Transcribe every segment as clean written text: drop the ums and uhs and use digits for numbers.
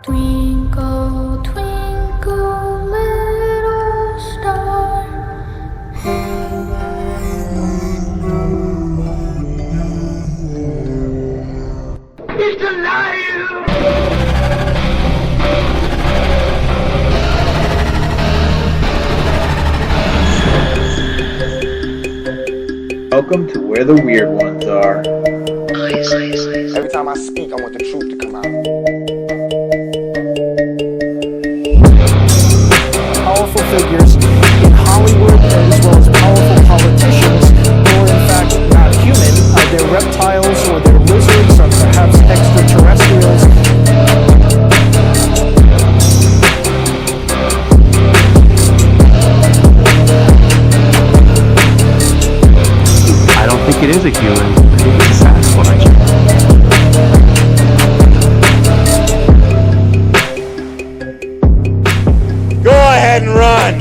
Twinkle, twinkle, little star, how I It's alive! Welcome to where the weird ones are. Every time I speak, I want the truth to come out. Powerful figures in Hollywood as well as powerful politicians who are in fact not human. They're reptiles or they're lizards or perhaps extraterrestrials. I don't think it is a human. I think it's a Sasquatch. Go ahead and run.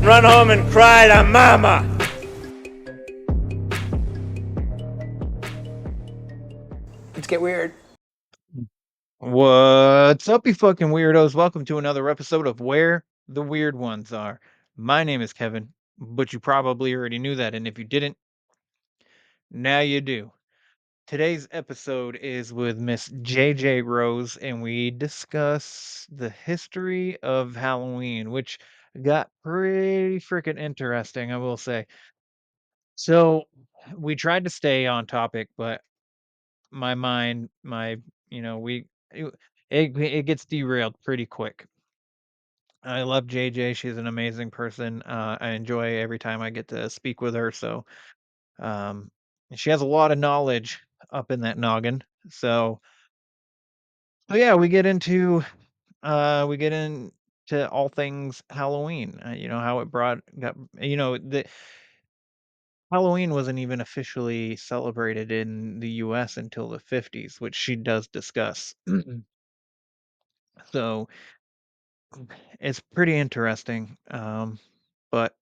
Run home and cry to mama. Let's get weird. What's up, you fucking weirdos? Welcome to another episode of Where the Weird Ones Are. My name is Kevin, but you probably already knew that, and if you didn't, now you do. Today's episode is with Miss JJ Rose, and we discuss the history of Halloween, which got pretty freaking interesting, I will say. So, we tried to stay on topic, but my mind, it, it gets derailed pretty quick. I love JJ. She's an amazing person. I enjoy every time I get to speak with her. So, um, she has a lot of knowledge up in that noggin. So yeah, we get into all things Halloween. How it brought got the Halloween wasn't even officially celebrated in the U.S. until the 50s, which she does discuss. So it's pretty interesting. But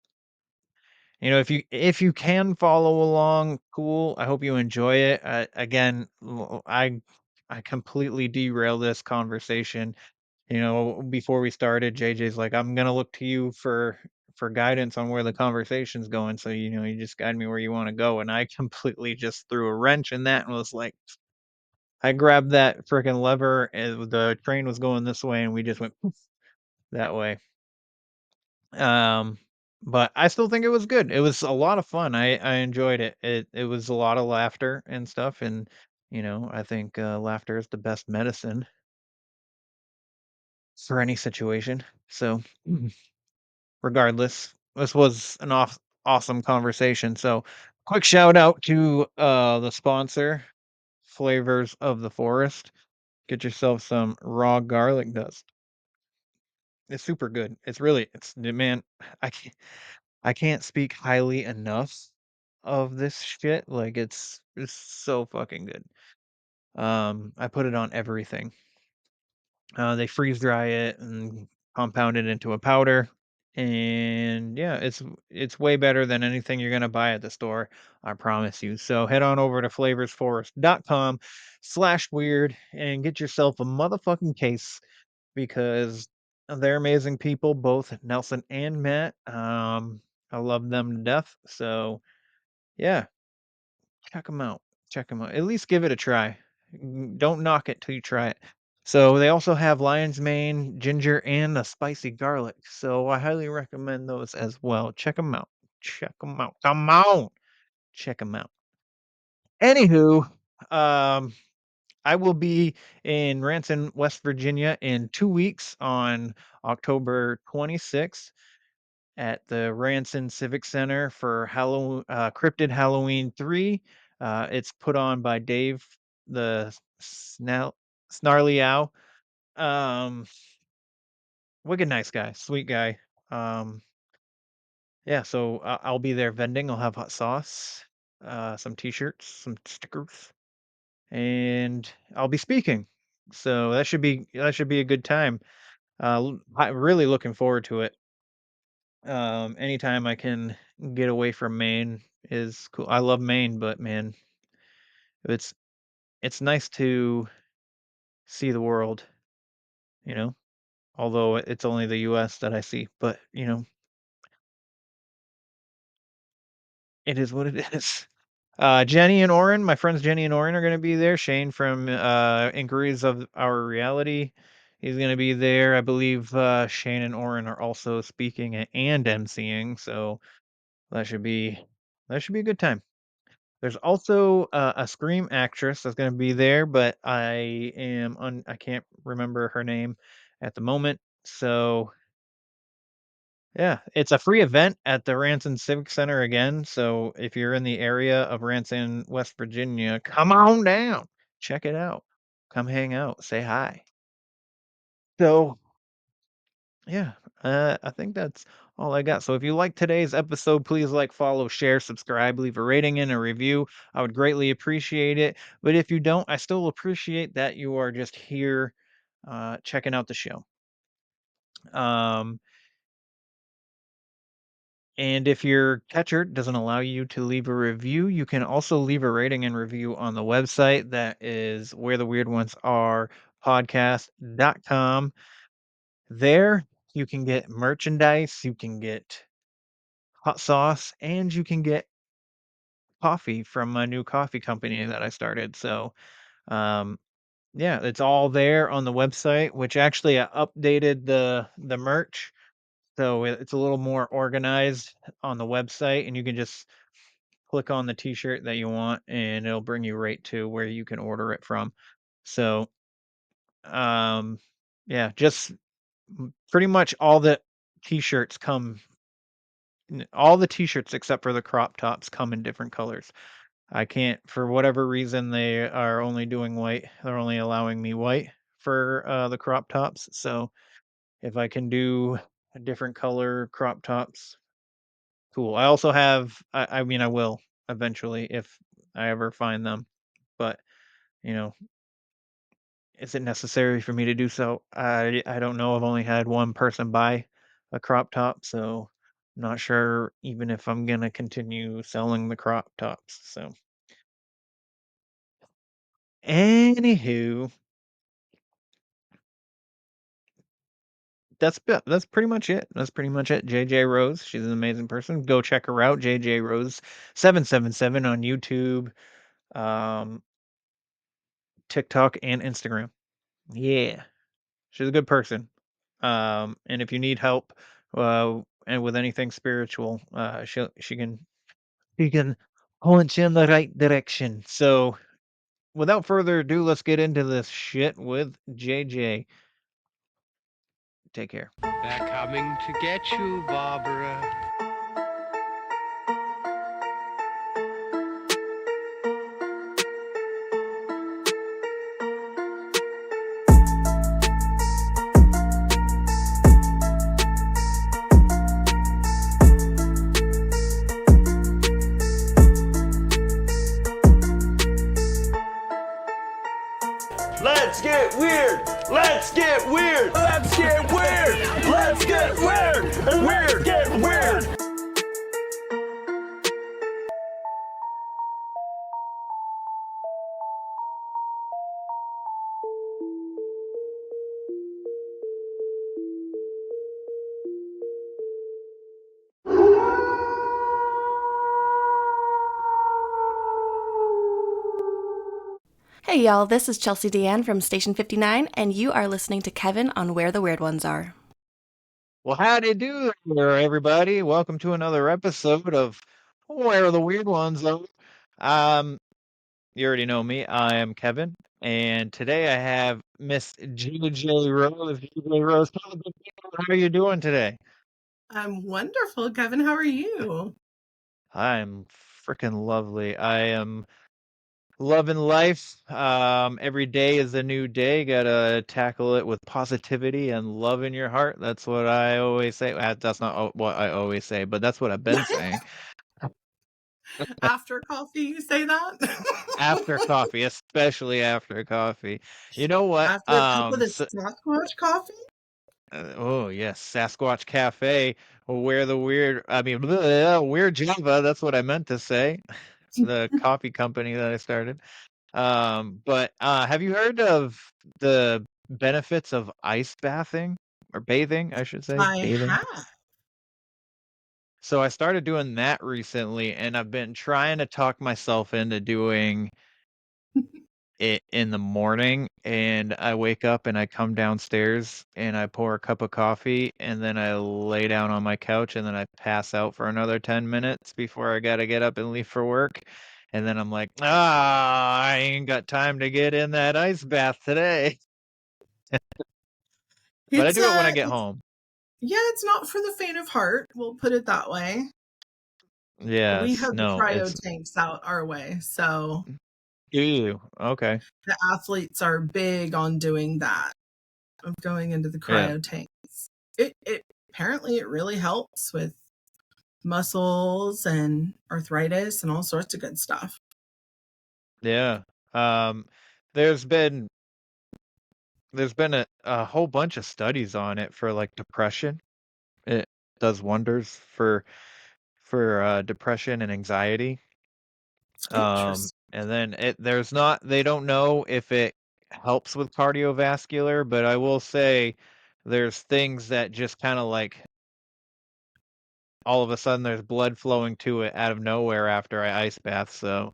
if you can follow along, cool. I hope you enjoy it. Again, I completely derailed this conversation. Before we started, JJ's like, I'm gonna look to you for guidance on where the conversation's going. So you just guide me where you want to go. And I completely just threw a wrench in that and was like, I grabbed that freaking lever, and the train was going this way, and we just went poof that way. Um, but I still think it was good. It was a lot of fun. I enjoyed it. It was a lot of laughter and stuff, and I think laughter is the best medicine for any situation. So, regardless, this was an awesome conversation. So, quick shout out to the sponsor, Flavors of the Forest. Get yourself some raw garlic dust. It's super good. It's man, I can't I can't speak highly enough of this shit. Like it's so fucking good. I put it on everything. They freeze dry it and compound it into a powder. And yeah, it's way better than anything you're gonna buy at the store, I promise you. So head on over to flavorsforest.com/weird and get yourself a motherfucking case because they're amazing people, both Nelson and Matt. I love them to death. So yeah, check them out. Check them out. At least give it a try. Don't knock it till you try it. So they also have lion's mane, ginger, and a spicy garlic. So I highly recommend those as well. Check them out. Check them out. Come on. Check them out. Anywho, um, I will be in Ranson, West Virginia in 2 weeks on October 26th at the Ranson Civic Center for Cryptid Halloween 3. It's put on by Dave the Snarly Owl. Um, Wicked nice guy, sweet guy. Um, yeah, so I'll be there vending. I'll have hot sauce, some t-shirts, some stickers, and I'll be speaking. So that should be a good time. I'm really looking forward to it. Anytime I can get away from Maine is cool. I love Maine, but man, it's it's nice to see the world you know, although it's only the US that I see, but, it is what it is. Jenny and Oren, my friends Jenny and Oren are gonna be there. Shane from, Inquiries of Our Reality, he's gonna be there. I believe, Shane and Oren are also speaking and emceeing, so that should be that should be a good time. There's also a Scream actress that's gonna be there, but I can't remember her name at the moment. So yeah, it's a free event at the Ranson Civic Center again. So if you're in the area of Ranson, West Virginia, come on down, check it out, come hang out, say hi. So yeah, I think that's all I got. So if you like today's episode, please like, follow, share, subscribe, leave a rating and a review. I would greatly appreciate it. But if you don't, I still appreciate that you are just here checking out the show. Um, and if your catcher doesn't allow you to leave a review, you can also leave a rating and review on the website. That is where the weird ones are podcast.com. There you can get merchandise, you can get hot sauce, and you can get coffee from my new coffee company that I started. So, um, yeah, it's all there on the website, which actually I updated the merch, so it's a little more organized on the website, and you can just click on the T-shirt that you want, and it'll bring you right to where you can order it from. So, um, yeah, just pretty much all the T-shirts come. All the T-shirts except for the crop tops come in different colors. I can't for whatever reason, they are only doing white. They're only allowing me white for, the crop tops, so if I can do a different color crop tops, cool. I also have I mean, I will eventually if I ever find them, but, you know, is it necessary for me to do so? I don't know. I've only had one person buy a crop top, so I'm not sure even if I'm gonna continue selling the crop tops, so anywho, that's pretty much it. That's pretty much it. JJ Rose, she's an amazing person. Go check her out, JJ Rose 777 on YouTube, um, TikTok, and Instagram. Yeah, she's a good person. And if you need help, and with anything spiritual, she can point you in the right direction. So, without further ado, let's get into this shit with JJ. Take care. They're coming to get you, Barbara. Let's get weird. Let's get weird. Let's get weird. Let's get weird. Weird. Get weird. Hey y'all, this is Chelsea Deanne from Station 59, and you are listening to Kevin on Where the Weird Ones Are. Well, howdy do there, everybody. Welcome to another episode of Where the Weird Ones Are. Um, you already know me. I am Kevin, and today I have Miss JJ Rose. JJ Rose, how are you doing today? I'm wonderful, Kevin. How are you? I'm freaking lovely. I am loving life. Every day is a new day. Gotta tackle it with positivity and love in your heart. That's what I always say. That's not what I always say, but that's what I've been saying. After coffee, you say After that? coffee, especially after coffee. You know what? After a cup of the Sasquatch coffee? Oh yes, Sasquatch Cafe. Where the weird, I mean, weird Java. That's what I meant to say. The coffee company that I started. But have you heard of the benefits of ice bathing or bathing, I should say, I bathing. have. So I started doing that recently, and I've been trying to talk myself into doing it in the morning. And I wake up and I come downstairs and I pour a cup of coffee and then I lay down on my couch and then I pass out for another 10 minutes before I gotta get up and leave for work. And then I'm like, I ain't got time to get in that ice bath today. But I It's do it when I get it's home. yeah, it's not for the faint of heart. We'll put it that way. We Yes, have the no, cryo it's tanks out our way, so ew. Okay. the athletes are big on doing that, of going into the Yeah. cryo tanks. It apparently it really helps with muscles and arthritis and all sorts of good stuff. Yeah. Um, there's been a whole bunch of studies on it for like depression. It does wonders for depression and anxiety. Interesting. And then they don't know if it helps with cardiovascular, but I will say there's things that just kind of like all of a sudden there's blood flowing to it out of nowhere after I ice bath. So,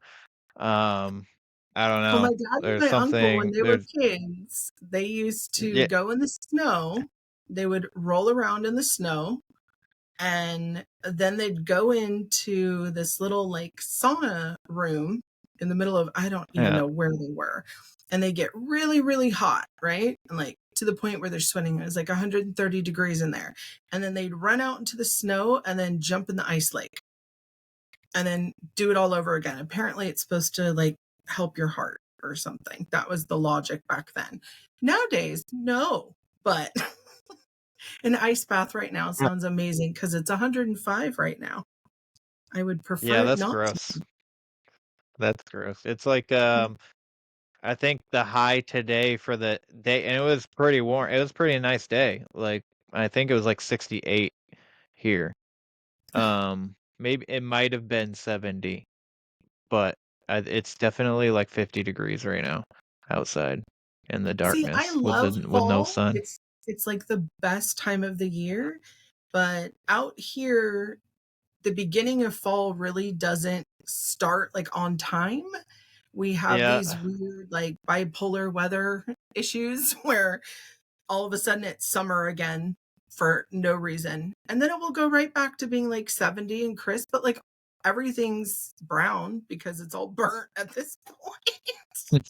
I don't Well, my know. dad and There's my uncle, when something they were there's kids, they used to yeah, go in the snow. They would roll around in the snow, and then they'd go into this little like sauna room in the middle of, I don't even yeah, know where they were, and they get really really hot, right, and like to the point where they're sweating. It was like 130 degrees in there, and then they'd run out into the snow and then jump in the ice lake and then do it all over again. Apparently it's supposed to like help your heart or something. That was the logic back then. Nowadays, no, but an ice bath right now sounds amazing because it's 105 right now. I would prefer yeah, it that's not gross. That's gross. It's like to. I think the high today for the day, and it was pretty warm. It was pretty nice day. Like I think it was like 68 here. Maybe it might have been 70, but it's definitely like 50 degrees right now outside in the See, I darkness love with no fall. sun. It's like the best time of the year, but out here the beginning of fall really doesn't start like on time. We have Yeah, these weird like bipolar weather issues where all of a sudden it's summer again for no reason. And then it will go right back to being like 70 and crisp, but like everything's brown because it's all burnt at this point.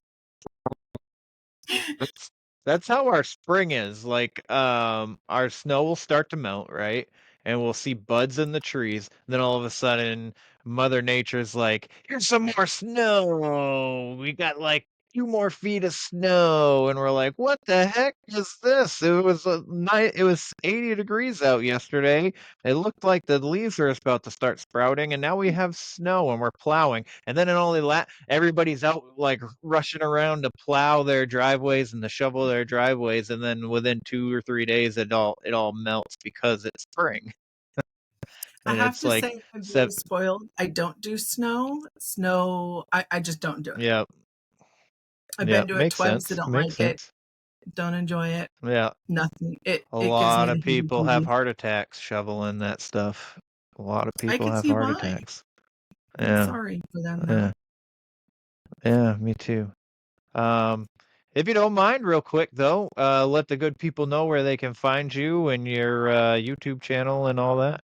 that's that's how our spring is. Like, our snow will start to melt, right? And we'll see buds in the trees. Then all of a sudden, Mother Nature's like, "Here's some more snow. We got like 2 more feet of snow," and we're like, "What the heck is this?" It was a night. It was 80 degrees out yesterday. It looked like the leaves are about to start sprouting, and now we have snow and we're plowing. And then everybody's out like rushing around to plow their driveways and to shovel their driveways, and then within 2 or 3 days it all melts because it's spring. I And have it's to like say, I'm very seven, spoiled. I don't do snow. Snow, I just don't do it. yeah, I've yeah, been to it makes twice. I sense. don't Makes like it. sense. Don't enjoy it. Yeah. Nothing. A It gives me lot the of people have heebie-jeebies. heart attacks shoveling that stuff. A lot of I people can have see heart why. attacks. I'm Yeah. sorry for them though. Yeah. Yeah, me too. Um, if you don't mind, real quick though, let the good people know where they can find you and your YouTube channel and all that.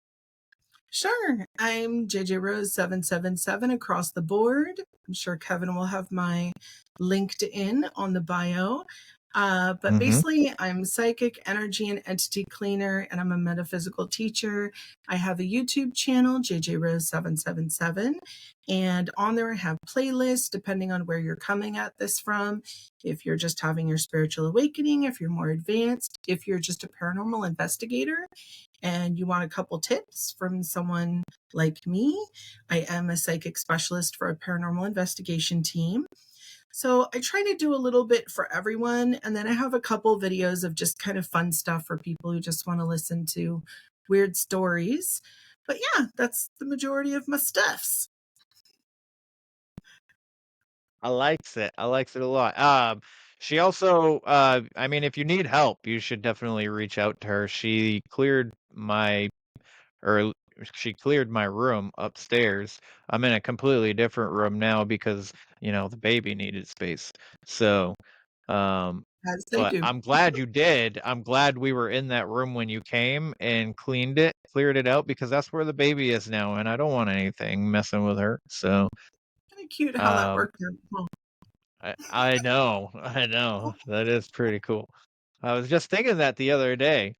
Sure. I'm JJ Rose 777 across the board. I'm sure Kevin will have my LinkedIn on the bio. But Mm-hmm. basically, I'm psychic, energy, and entity cleaner, and I'm a metaphysical teacher. I have a YouTube channel, JJ Rose 777. And on there, I have playlists depending on where you're coming at this from. If you're just having your spiritual awakening, if you're more advanced, if you're just a paranormal investigator, and you want a couple tips from someone like me, I am a psychic specialist for a paranormal investigation team. So I try to do a little bit for everyone. And then I have a couple videos of just kind of fun stuff for people who just want to listen to weird stories. But yeah, that's the majority of my stuffs. I likes it. I likes it a lot. She also, I mean, if you need help, you should definitely reach out to her. Or she cleared my room upstairs. I'm in a completely different room now because, the baby needed space. So, um, As they but do. I'm glad you did. I'm glad we were in that room when you came and cleared it out because that's where the baby is now, and I don't want anything messing with her. So, Kind of cute how that um, worked out. Well, I know, I know. That is pretty cool. I was just thinking that the other day.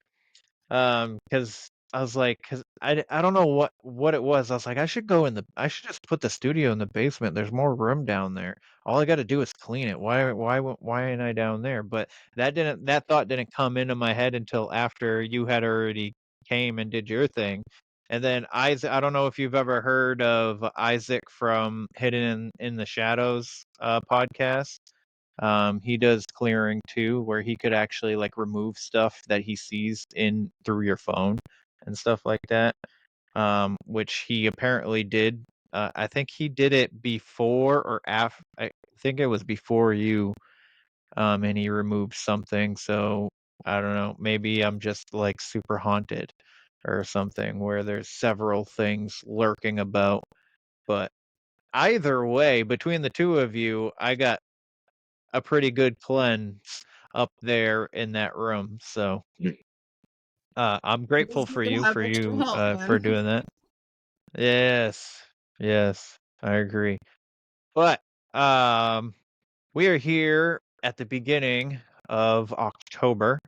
Because I was like, because I don't know what it was. I was like, I should just put the studio in the basement. There's more room down there. All I got to do is clean it. Why ain't I down there? But that thought didn't come into my head until after you had already came and did your thing. And then Isaac, I don't know if you've ever heard of Isaac from Hidden in the Shadows podcast. He does clearing too, where he could actually like remove stuff that he sees in through your phone and stuff like that. Which he apparently did. I think he did it before or after. I think it was before you. And he removed something. So I don't know. Maybe I'm just like super haunted or something where there's several things lurking about. But either way, between the two of you, I got a pretty good cleanse up there in that room. So I'm grateful you can have extra help, for man. doing that. Yes, yes, I agree. But um, we are here at the beginning of October,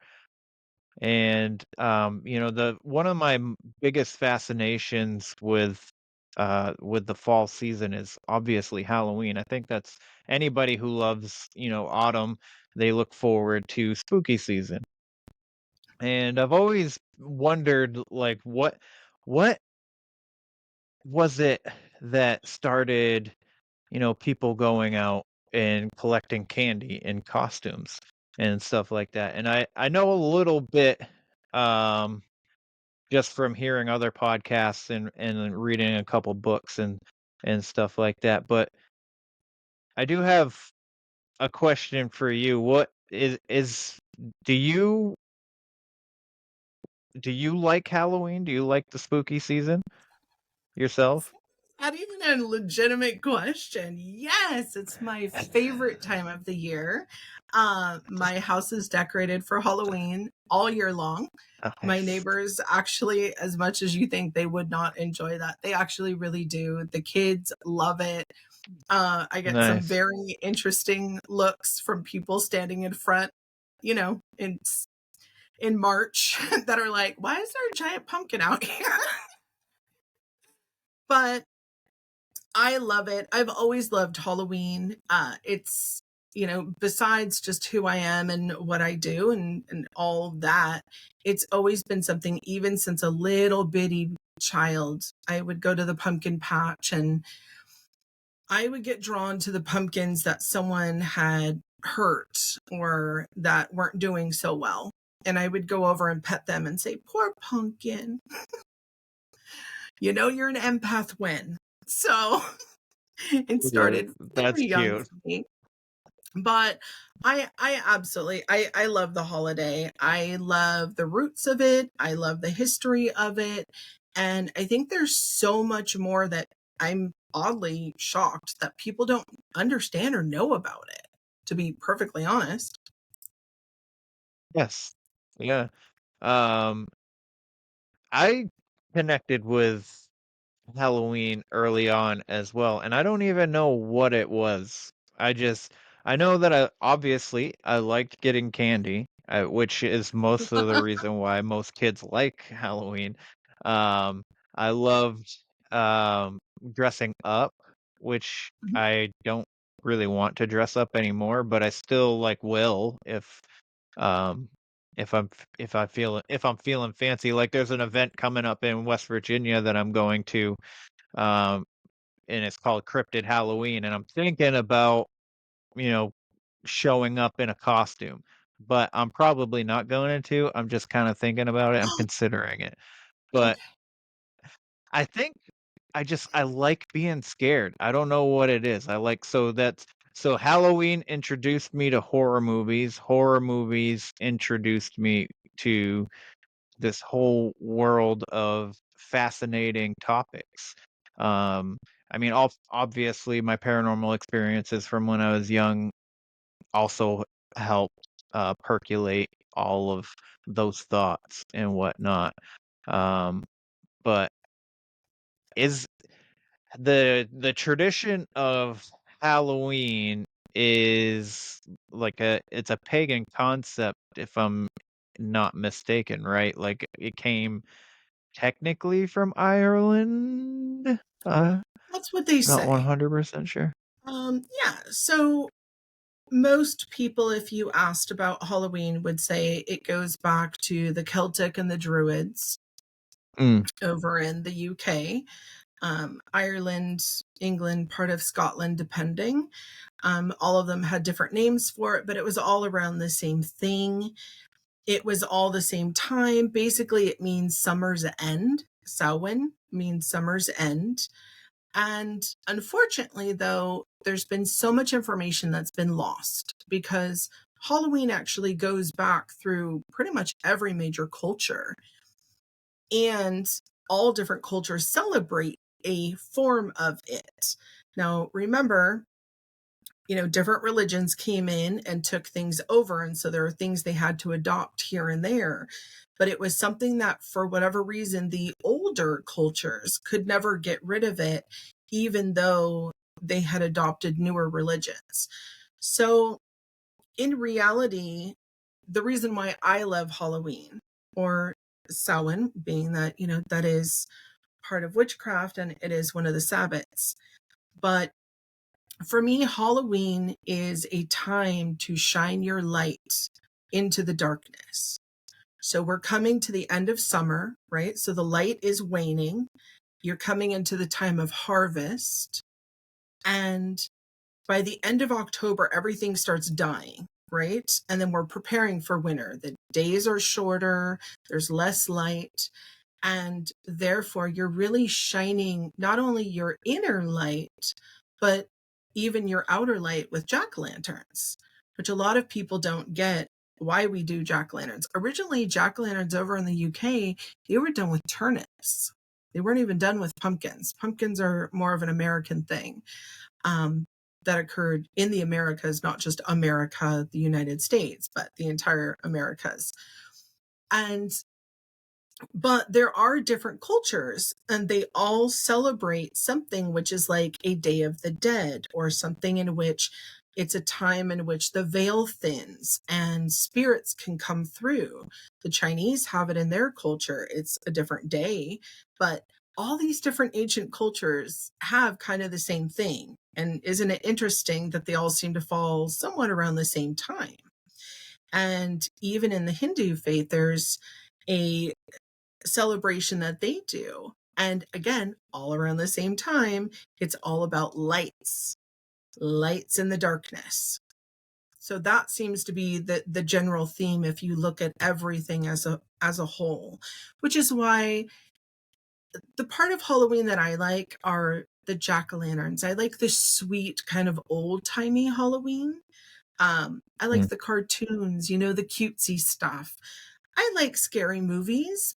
and the one of my biggest fascinations with the fall season is obviously Halloween. I think that's anybody who loves, autumn, they look forward to spooky season. And I've always wondered like what was it that started, people going out and collecting candy and costumes and stuff like that. And I know a little bit um just from hearing other podcasts and reading a couple books and stuff like that. But I do have a question for you. What is do you do you like Halloween? Do you like the spooky season yourself? Not even a legitimate question. Yes, it's my favorite time of the year. My house is decorated for Halloween all year long. My Nice. neighbors actually, as much as you think they would not enjoy that, they actually really do. The kids love it. I get some Nice. very interesting looks from people standing in front, in March that are like, "Why is there a giant pumpkin out here?" But I love it. I've always loved Halloween. It's, besides just who I am and what I do and all that, it's always been something, even since a little bitty child. I would go to the pumpkin patch and I would get drawn to the pumpkins that someone had hurt or that weren't doing so well. And I would go over and pet them and say, "Poor pumpkin. You're an empath when." So it Yeah, started that's very young cute. for me. But I absolutely I love the holiday. I love the roots of it. I love the history of it. And I think there's so much more that I'm oddly shocked that people don't understand or know about it, to be perfectly honest. Yes. Yeah. Um, I connected with Halloween early on as well, and I don't even know what it was. I know that I liked getting candy, which is most of the reason why most kids like Halloween. Um, I loved dressing up, which Mhm. I don't really want to dress up anymore, but I still like will um if I'm feeling fancy. Like there's an event coming up in West Virginia that I'm going to, um, and it's called Cryptid Halloween, and I'm thinking about, you know, showing up in a costume, but I'm probably not going to. I'm just kind of thinking about it. I'm considering it, but Okay. I think I like being scared. I don't know what it is. I like so that's So Halloween introduced me to horror movies. Horror movies introduced me to this whole world of fascinating topics. I mean, obviously, my paranormal experiences from when I was young also helped percolate all of those thoughts and whatnot. But is the tradition of Halloween is like it's a pagan concept, if I'm not mistaken, right? Like it came technically from Ireland. That's what they Not say. 100% sure. Yeah. So most people, if you asked about Halloween, would say it goes back to the Celtic and the Druids Mm. over in the UK, Ireland, England, part of Scotland, depending. All of them had different names for it, but it was all around the same thing. It was all the same time. Basically, it means summer's end. Samhain means summer's end. And unfortunately, though, there's been so much information that's been lost because Halloween actually goes back through pretty much every major culture. And all different cultures celebrate a form of it. Now, remember, different religions came in and took things over. And so there are things they had to adopt here and there. But it was something that, for whatever reason, the older cultures could never get rid of it, even though they had adopted newer religions. So, in reality, the reason why I love Halloween, or Samhain, being that, that is part of witchcraft and it is one of the Sabbats. But for me, Halloween is a time to shine your light into the darkness. So we're coming to the end of summer, right? So the light is waning. You're coming into the time of harvest. And by the end of October, everything starts dying, right? And then we're preparing for winter. The days are shorter, there's less light. And therefore, you're really shining not only your inner light, but even your outer light with jack-o'-lanterns, which a lot of people don't get why we do jack-o'-lanterns. Originally, jack-o'-lanterns over in the UK, they were done with turnips. They weren't even done with pumpkins. Pumpkins are more of an American thing that occurred in the Americas, not just America, the United States, but the entire Americas. But there are different cultures and they all celebrate something which is like a Day of the Dead, or something in which it's a time in which the veil thins and spirits can come through. The Chinese have it in their culture. It's a different day, but all these different ancient cultures have kind of the same thing. And isn't it interesting that they all seem to fall somewhat around the same time? And even in the Hindu faith, there's a celebration that they do. And again, all around the same time, it's all about lights in the darkness. So that seems to be the general theme if you look at everything as a whole, which is why the part of Halloween that I like are the jack-o'-lanterns. I like the sweet kind of old-timey Halloween. I like the cartoons, the cutesy stuff. I like scary movies,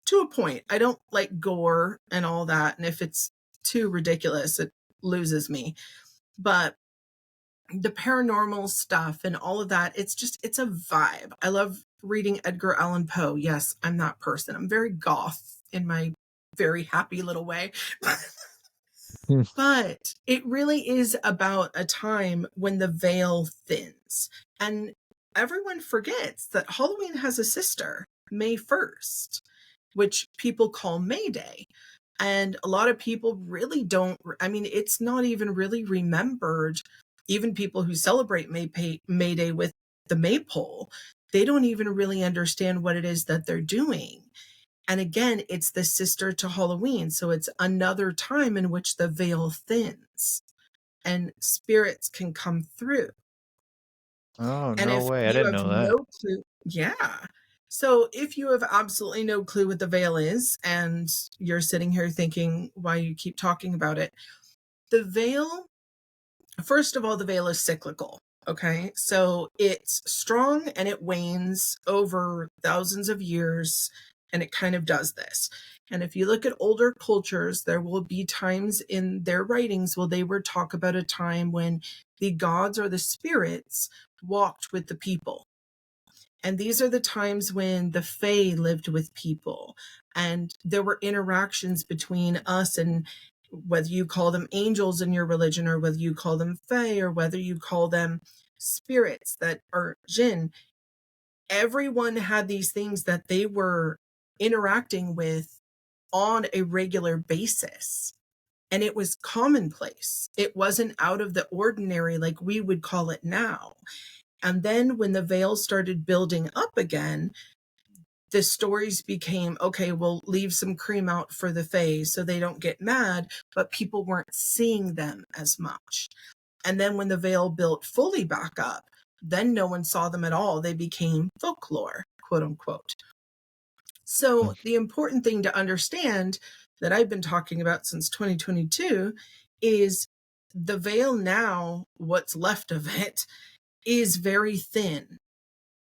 to a point. I don't like gore and all that. And if it's too ridiculous, it loses me. But the paranormal stuff and all of that, it's a vibe. I love reading Edgar Allan Poe. Yes, I'm that person. I'm very goth in my very happy little way. But it really is about a time when the veil thins. And everyone forgets that Halloween has a sister, May 1st, which people call May Day. And a lot of people really don't, it's not even really remembered. Even people who celebrate May Day with the maypole, they don't even really understand what it is that they're doing. And again, it's the sister to Halloween. So it's another time in which the veil thins and spirits can come through. Oh, And no if way. I you didn't have know that. no clue, yeah. So if you have absolutely no clue what the veil is and you're sitting here thinking why you keep talking about it, the veil first of all, the veil is cyclical. Okay, so it's strong and it wanes over thousands of years, and it kind of does this. And if you look at older cultures, there will be times in their writings where they would talk about a time when the gods or the spirits walked with the people. And these are the times when the Fae lived with people, and there were interactions between us and whether you call them angels in your religion, or whether you call them Fae, or whether you call them spirits that are jinn. Everyone had these things that they were interacting with on a regular basis. And it was commonplace. It wasn't out of the ordinary like we would call it now. And then when the veil started building up again, the stories became, okay, we'll leave some cream out for the Fae so they don't get mad, but people weren't seeing them as much. And then when the veil built fully back up, then no one saw them at all. They became folklore, quote unquote. So the important thing to understand that I've been talking about since 2022 is the veil now, what's left of it, is very thin.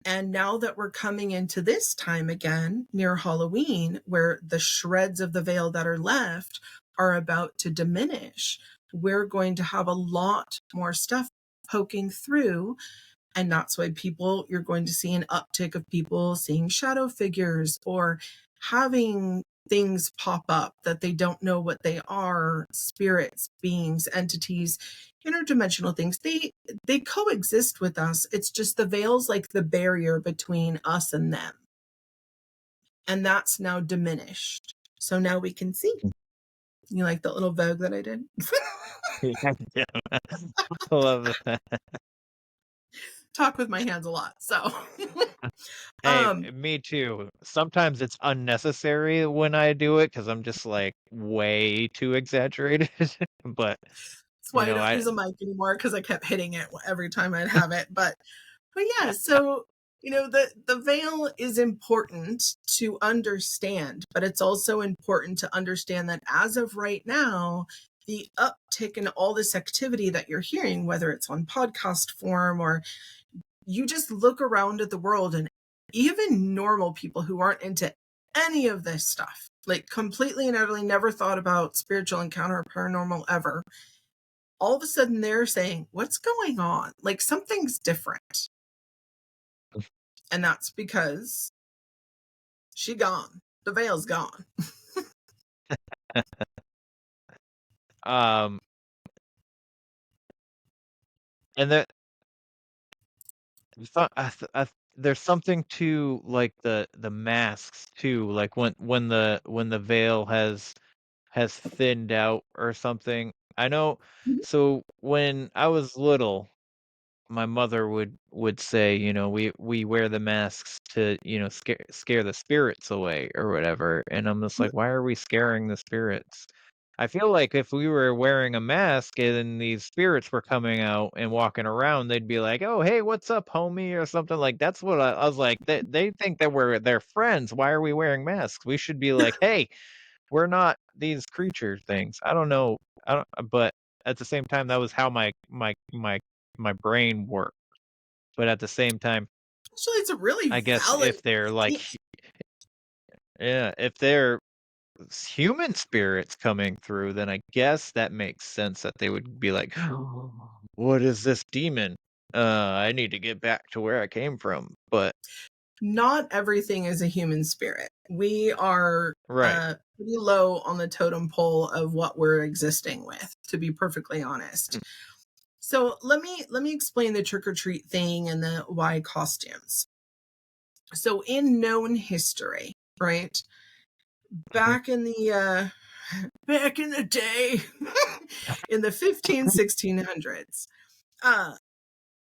And now that we're coming into this time again near Halloween, where the shreds of the veil that are left are about to diminish, we're going to have a lot more stuff poking through. And that's why you're going to see an uptick of people seeing shadow figures or having things pop up that they don't know what they are, spirits, beings, entities, interdimensional things. They coexist with us. It's just the veil's like the barrier between us and them. And that's now diminished. So now we can see. You like that little Vogue that I did? Yeah. I love that. Talk with my hands a lot. So Hey, me too. Sometimes it's unnecessary when I do it because I'm just like way too exaggerated. But that's why I don't I use a mic anymore, because I kept hitting it every time I'd have it. But yeah, so the veil is important to understand, but it's also important to understand that as of right now, the uptick in all this activity that you're hearing, whether it's on podcast form or you just look around at the world, and even normal people who aren't into any of this stuff, like completely and utterly never thought about spiritual encounter or paranormal ever, all of a sudden they're saying, what's going on? Like something's different. And that's because she gone. The veil's gone. um and that there's something to like the masks too, like when the veil has thinned out or something. I know. So when I was little, my mother would say, we wear the masks to, scare the spirits away or whatever. And I'm just like, why are we scaring the spirits? I feel like if we were wearing a mask and these spirits were coming out and walking around, they'd be like, "Oh, hey, what's up, homie?" or something like. That's what I was like. They think that we're their friends. Why are we wearing masks? We should be like, "Hey, we're not these creature things." I don't know. I don't. But at the same time, that was how my brain worked. But at the same time, Actually, it's a really I guess valid. if they're like, yeah, if they're human spirits coming through, then I guess that makes sense that they would be like, "What is this demon? I need to get back to where I came from." But Not everything is a human spirit. We are right. pretty low on the totem pole of what we're existing with, to be perfectly honest. So let me explain the trick or treat thing and the why costumes. So in known history, right? Back in the day, in the 1600s,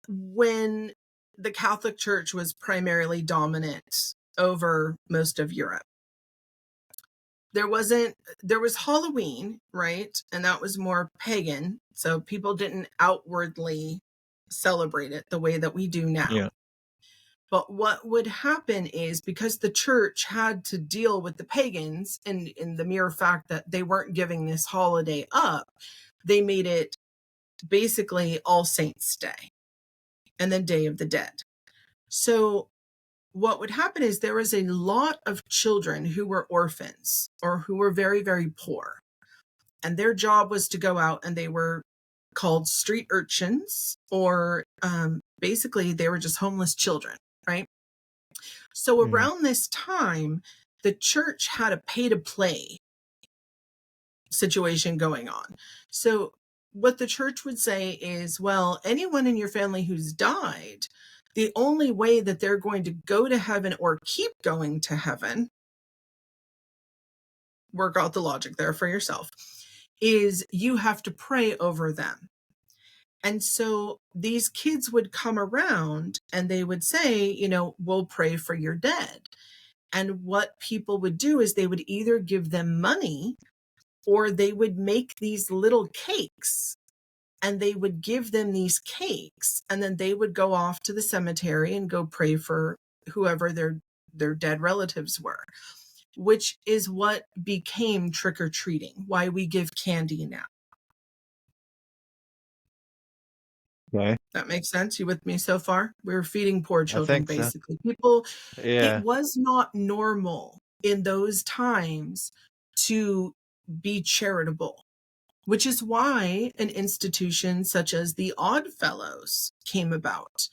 when the Catholic Church was primarily dominant over most of Europe, there was Halloween, right? And that was more pagan. So people didn't outwardly celebrate it the way that we do now. Yeah. But what would happen is, because the church had to deal with the pagans, and in the mere fact that they weren't giving this holiday up, they made it basically All Saints Day and then Day of the Dead. So what would happen is there was a lot of children who were orphans or who were very, very poor. And their job was to go out, and they were called street urchins, or basically they were just homeless children, right? So around this time, the church had a pay to play situation going on. So what the church would say is, well, anyone in your family who's died, the only way that they're going to go to heaven or keep going to heaven, work out the logic there for yourself, is you have to pray over them. And so these kids would come around and they would say, you know, we'll pray for your dead. And what people would do is they would either give them money, or they would make these little cakes and they would give them these cakes, and then they would go off to the cemetery and go pray for whoever their dead relatives were, which is what became trick-or-treating, why we give candy now. Okay. That makes sense? You with me so far? We're feeding poor children, think so. basically. People, Yeah. it was not normal in those times to be charitable, which is why an institution such as the Odd Fellows came about.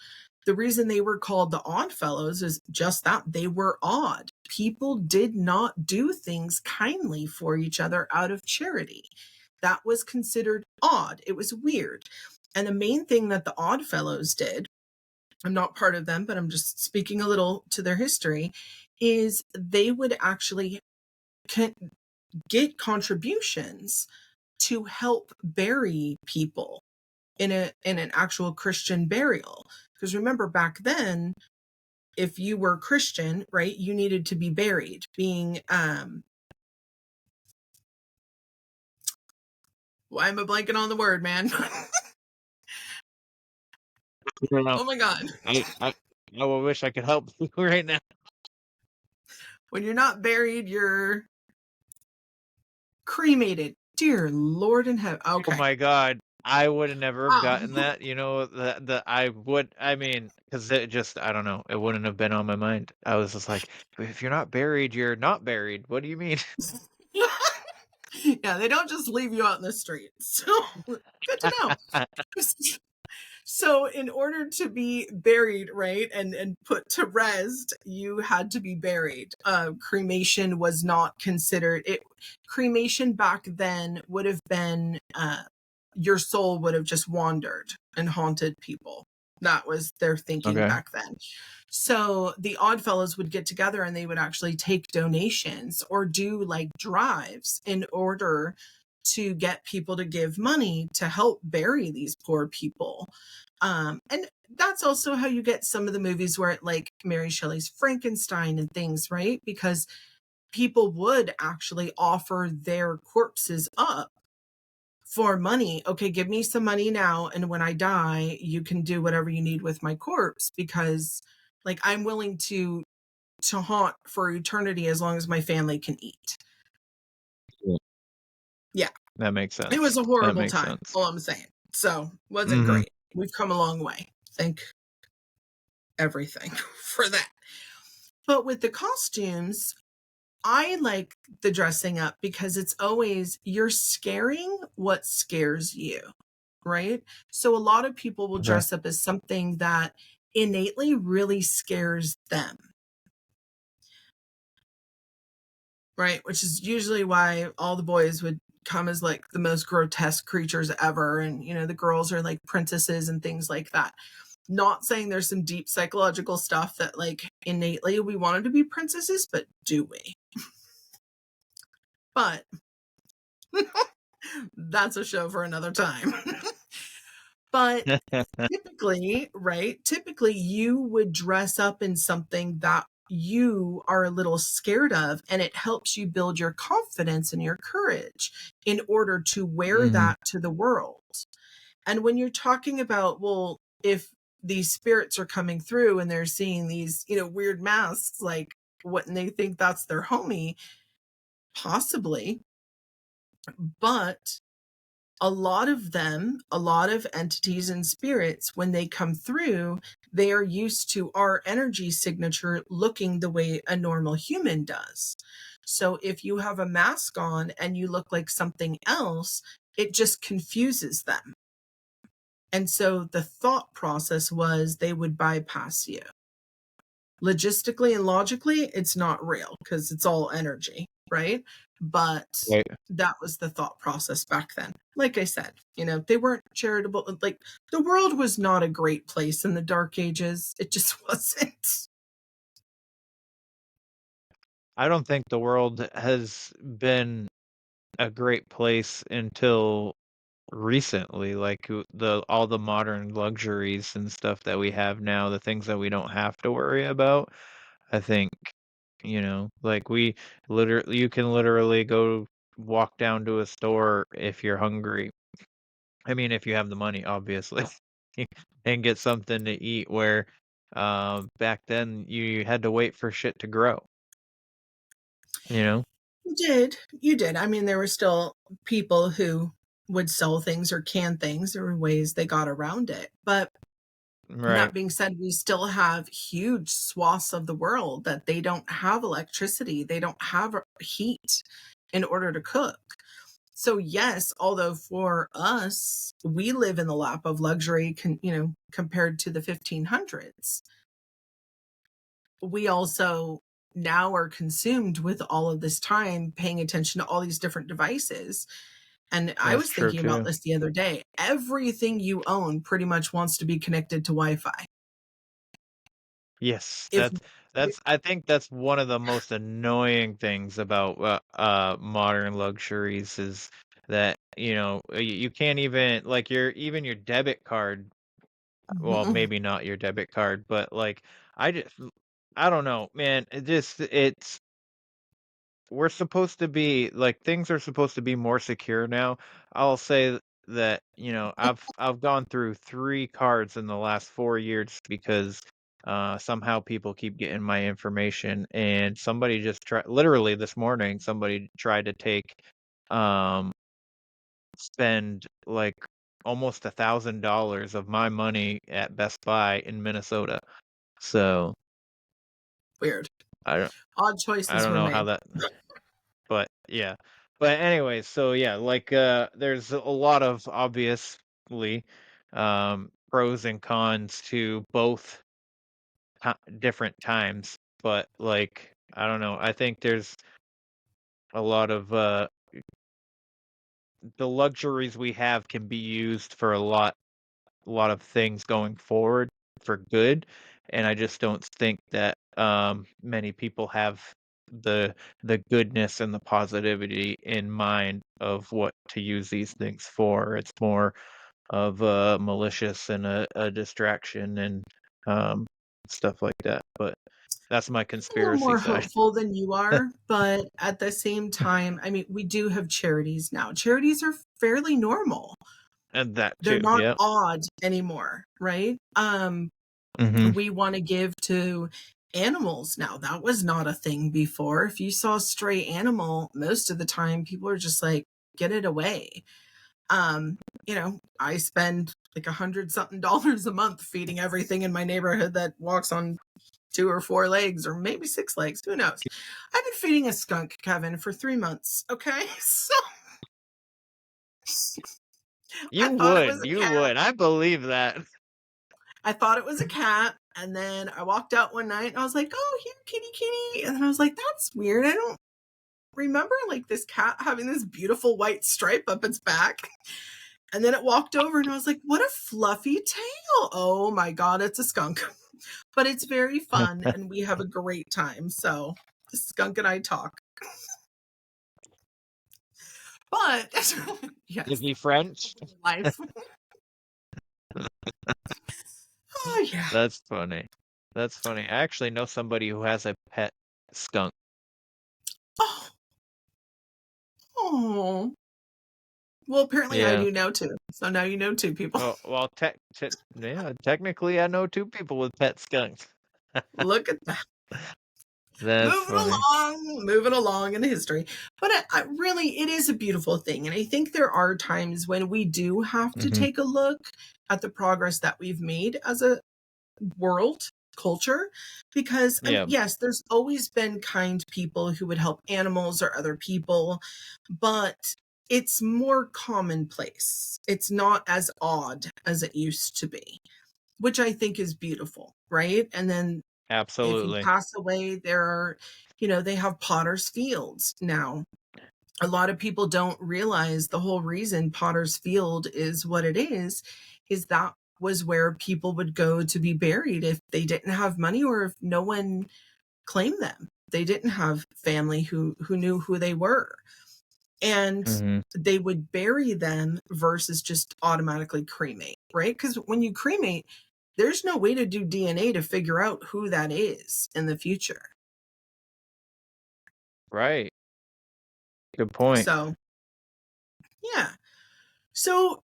The reason they were called the Odd Fellows is just that they were odd. People did not do things kindly for each other out of charity. That was considered odd. It was weird. And the main thing that the Odd Fellows did, I'm not part of them, but I'm just speaking a little to their history, is they would actually get contributions to help bury people in an actual Christian burial. Because remember, back then, if you were Christian, right, you needed to be buried, being why am I blanking on the word, man? Oh my god. I wish I could help you right now. When you're not buried, you're cremated. Dear Lord in heaven. Okay. Oh my god. I would have never have gotten that. You know, I mean, because it just, I don't know, it wouldn't have been on my mind. I was just like, if you're not buried, you're not buried. What do you mean? Yeah, they don't just leave you out in the street. So good to know. So in order to be buried, right, and put to rest, you had to be buried. Cremation was not considered it. Cremation back then would have been your soul would have just wandered and haunted people. That was their thinking Okay. back then. So the Odd Fellows would get together and they would actually take donations or do like drives in order to get people to give money to help bury these poor people. And that's also how you get some of the movies where it, like Mary Shelley's Frankenstein and things, right? Because people would actually offer their corpses up for money. Okay, give me some money now, and when I die, you can do whatever you need with my corpse, because like I'm willing to haunt for eternity as long as my family can eat. Yeah. That makes sense. It was a That horrible makes time, sense. all I'm saying. So, wasn't great. We've come a long way. Thank everything for that. But with the costumes, I like the dressing up because it's always, you're scaring what scares you, right? So a lot of people will dress up as something that innately really scares them, right? Which is usually why all the boys would come as like the most grotesque creatures ever. And, you know, the girls are like princesses and things like that. Not saying there's some deep psychological stuff that like innately we wanted to be princesses, but do we? But that's a show for another time. But typically, right? Typically, you would dress up in something that you are a little scared of, and it helps you build your confidence and your courage in order to wear that to the world. And when you're talking about, well, if these spirits are coming through and they're seeing these, you know, weird masks, like wouldn't they think that's their homie? Possibly. But a lot of them, a lot of entities and spirits, when they come through, they are used to our energy signature looking the way a normal human does. So if you have a mask on and you look like something else, it just confuses them. And so the thought process was they would bypass you. Logistically and logically, it's not real because it's all energy, right? But Right. that was the thought process back then. Like I said, they weren't charitable. Like, the world was not a great place in the Dark Ages. It just wasn't. I don't think the world has been a great place until recently, like the all the modern luxuries and stuff that we have now, the things that we don't have to worry about. I think, like you can literally go walk down to a store if you're hungry. I mean, if you have the money, obviously, and get something to eat where back then you had to wait for shit to grow, you know? You did. I mean, there were still people who would sell things or can things. There were ways they got around it. But Right. that being said, we still have huge swaths of the world that they don't have electricity, they don't have heat in order to cook. So yes, although for us, we live in the lap of luxury, compared to the 1500s, we also now are consumed with all of this time paying attention to all these different devices. And I That's was true thinking about too. this the other day. Everything you own pretty much wants to be connected to Wi-Fi. Yes, If that's I think that's one of the most annoying things about modern luxuries is that, you can't even like your debit card, well, Mhm. maybe not your debit card, but like I just I don't know, man. It's we're supposed to be like things are supposed to be more secure now. I'll say that, I've gone through 3 cards in the last 4 years because somehow people keep getting my information, and somebody just tried literally this morning somebody tried to take um spend like almost $1,000 of my money at Best Buy in Minnesota. So, Weird. I don't Odd I choices don't were know how made. that. But yeah. But anyway, so yeah, like there's a lot of obviously pros and cons to both different times, but like I don't know, I think there's a lot of the luxuries we have can be used for a lot of things going forward for good, and I just don't think that many people have the goodness and the positivity in mind of what to use these things for. It's more of a malicious and a distraction and um, stuff like that. But that's my A little conspiracy more side. hopeful than you are, but at the same time, I mean, we do have charities now. Charities are fairly normal. And that They're too. not Yeah. odd anymore, right? Hmm. We want to give to animals now. That was not a thing before. If you saw a stray animal, most of the time people are just like, get it away. Um, I spend like 100 something dollars a month feeding everything in my neighborhood that walks on 2 or 4 legs, or maybe 6 legs. Who knows? I've been feeding a skunk, Kevin, for 3 months. Okay. So I You thought it was would. a You cat. would. I believe that. I thought it was a cat. And then I walked out one night and I was like, oh, here, kitty, kitty. And then I was like, that's weird. I don't remember like this cat having this beautiful white stripe up its back. And then it walked over and I was like, what a fluffy tail. Oh my God, it's a skunk. But it's very fun and we have a great time. So the skunk and I talk. But Is yes, he French? life. Oh yeah. That's funny. That's funny. I actually know somebody who has a pet skunk. Oh, oh. Well, apparently I Yeah. do now too. So now you know two people. Well, yeah, technically I know 2 people with pet skunks. Look at that. That's funny. moving along in history. But I really, it is a beautiful thing. And I think there are times when we do have to Mhm. take a look at the progress that we've made as a world culture, because I mean, Yeah, yes, there's always been kind people who would help animals or other people, but it's more commonplace. It's not as odd as it used to be, which I think is beautiful, right? And then if you absolutely. pass away, there are, they have potter's fields now. A lot of people don't realize the whole reason Potter's Field is what it is that was where people would go to be buried if they didn't have money or if no one claimed them. They didn't have family who knew who they were. And Mhm. they would bury them versus just automatically cremate, right? Because when you cremate, there's no way to do DNA to figure out who that is in the future. Right. Good point. So, yeah. So,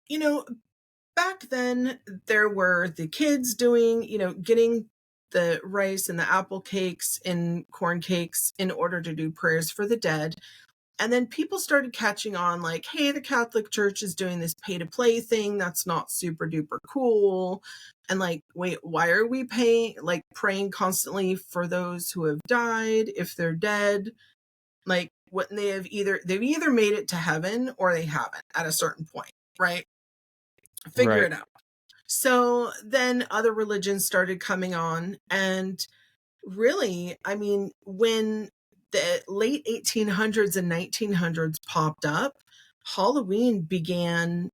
you know, back then there were the kids doing, getting the rice and the apple cakes and corn cakes in order to do prayers for the dead. And then people started catching on like, hey, the Catholic Church is doing this pay to play thing. That's not super duper cool. And like, wait, why are we praying constantly for those who have died if they're dead? Like, what they've either made it to heaven or they haven't at a certain point, right? Figure Right. it out. So then other religions started coming on. And really, I mean, when the late 1800s and 1900s popped up, Halloween began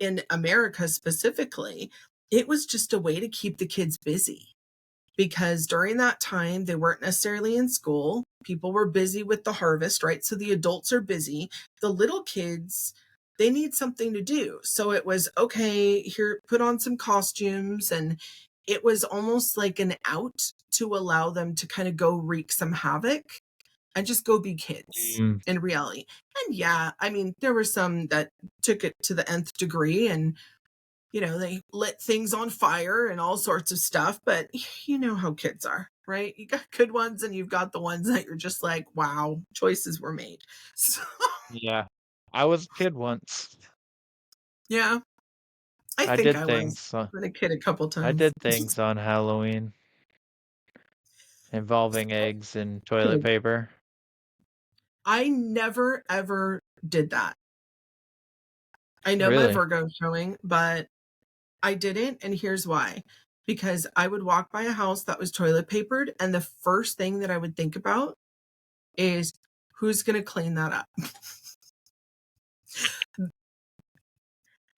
in America specifically. It was just a way to keep the kids busy because during that time they weren't necessarily in school. People were busy with the harvest, right? So the adults are busy. The little kids, they need something to do. So it was okay, here, put on some costumes. And it was almost like an out to allow them to kind of go wreak some havoc and just go be kids Mm. in reality. And yeah, I mean, there were some that took it to the nth degree and they lit things on fire and all sorts of stuff, but you know how kids are, right? You got good ones and you've got the ones that you're just like, wow, choices were made. So, Yeah. I was a kid once. yeah, I I think did I was. things. Been a kid a couple I times. did things on Halloween involving eggs and toilet paper. I never ever did that. I know my Really? Virgo showing, but I didn't. And here's why. Because I would walk by a house that was toilet papered, and the first thing that I would think about is who's going to clean that up?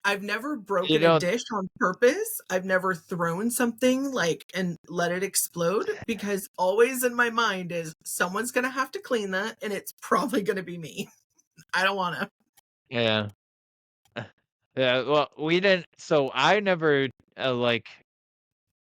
I've never You broken a don't. dish on purpose. I've never thrown something like and let it explode because always in my mind is someone's going to have to clean that and it's probably going to be me. I don't want to. Yeah. Yeah. Well, we didn't. So I never like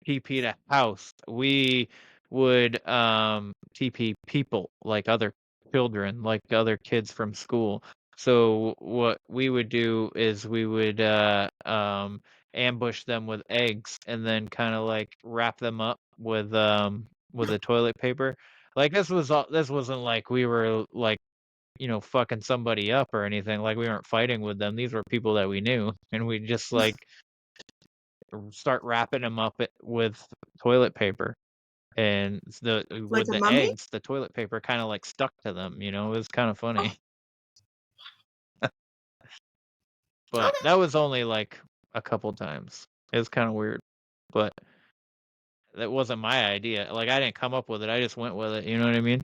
TP'd a house. We would TP people, like other children, like other kids from school. So what we would do is we would ambush them with eggs and then kind of like wrap them up with a toilet paper. Like this wasn't like we were like, fucking somebody up or anything. Like we weren't fighting with them. These were people that we knew, and we just like start wrapping them up with toilet paper. And Like with a the mummy? eggs, the toilet paper kind of like stuck to them. It was kind of Oh, funny. But okay. that was only like a couple times. It was kind of weird, but that wasn't my idea. Like I didn't come up with it. I just went with it. You know what I mean?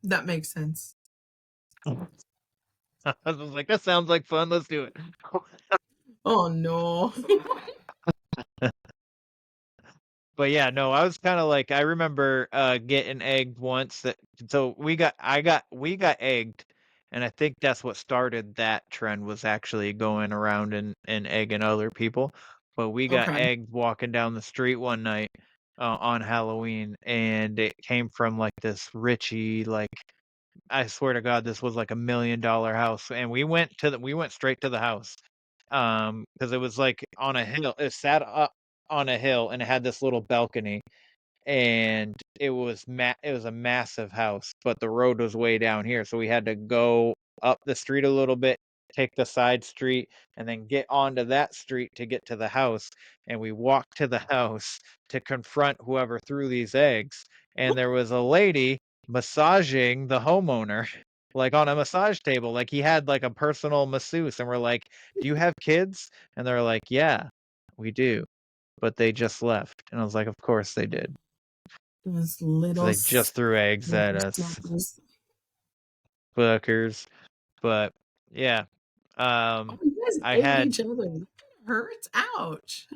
That makes sense. I was like, that sounds like fun. Let's do it. Oh no. But yeah, no, I was kind of like, I remember getting egged once. So we got egged, and I think that's what started that trend, was actually going around and egging other people. But we got Okay. egged walking down the street one night on Halloween, and it came from like this Richie, like, I swear to God, this was like $1 million house, and we went straight to the house, because it was like on a hill. It sat up on a hill, and it had this little balcony, and it was a massive house, but the road was way down here, so we had to go up the street a little bit, take the side street, and then get onto that street to get to the house. And we walked to the house to confront whoever threw these eggs. And there was a lady massaging the homeowner, like on a massage table. Like he had like a personal masseuse. And we're like, "Do you have kids?" And they're like, "Yeah, we do. But they just left." And I was like, "Of course they did. Those So little they just threw eggs at us, snappers. fuckers." But yeah, Oh, you guys I ate had each other. That hurts. Ouch.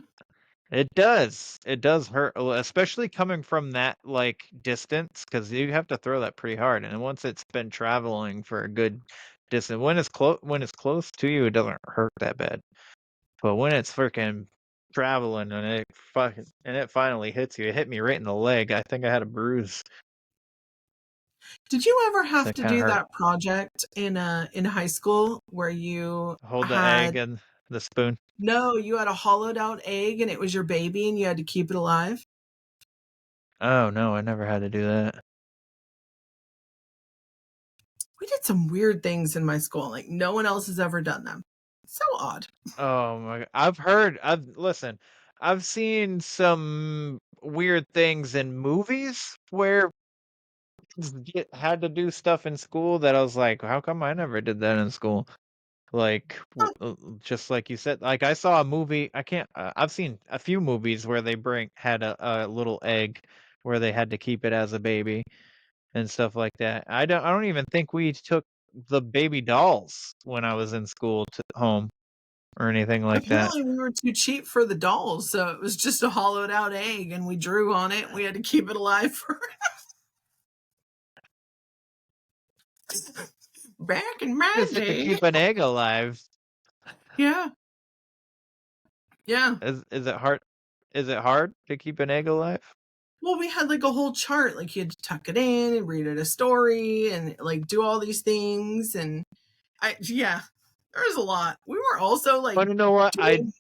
it does. It does hurt, especially coming from that like distance, because you have to throw that pretty hard. And once it's been traveling for a good distance, when it's close to you, it doesn't hurt that bad. But when it's freaking traveling and it finally hits you, it hit me right in the leg. I think I had a bruise. Did you ever So have it to kind of do hurt. that project in high school where you Hold the egg had and the spoon. no, you had a hollowed out egg and it was your baby and you had to keep it alive? Oh no, I never had to do that. We did some weird things in my school. Like no one else has ever done them. So odd. Oh my! Listen. I've seen some weird things in movies where had to do stuff in school that I was like, how come I never did that in school? Like, just like you said, like I saw a movie. I can't. I've seen a few movies where they had a little egg where they had to keep it as a baby and stuff like that. I don't even think we took the baby dolls when I was in school to home or anything like that. Apparently we were too cheap for the dolls, so it was just a hollowed out egg and we drew on it. We had to keep it alive for back in my Is it to day. keep an egg alive? Yeah. Yeah. Is it hard? Is it hard to keep an egg alive? Well, we had like a whole chart. Like you had to tuck it in and read it a story and like do all these things. And yeah, there was a lot. We were also like But you know what? doing.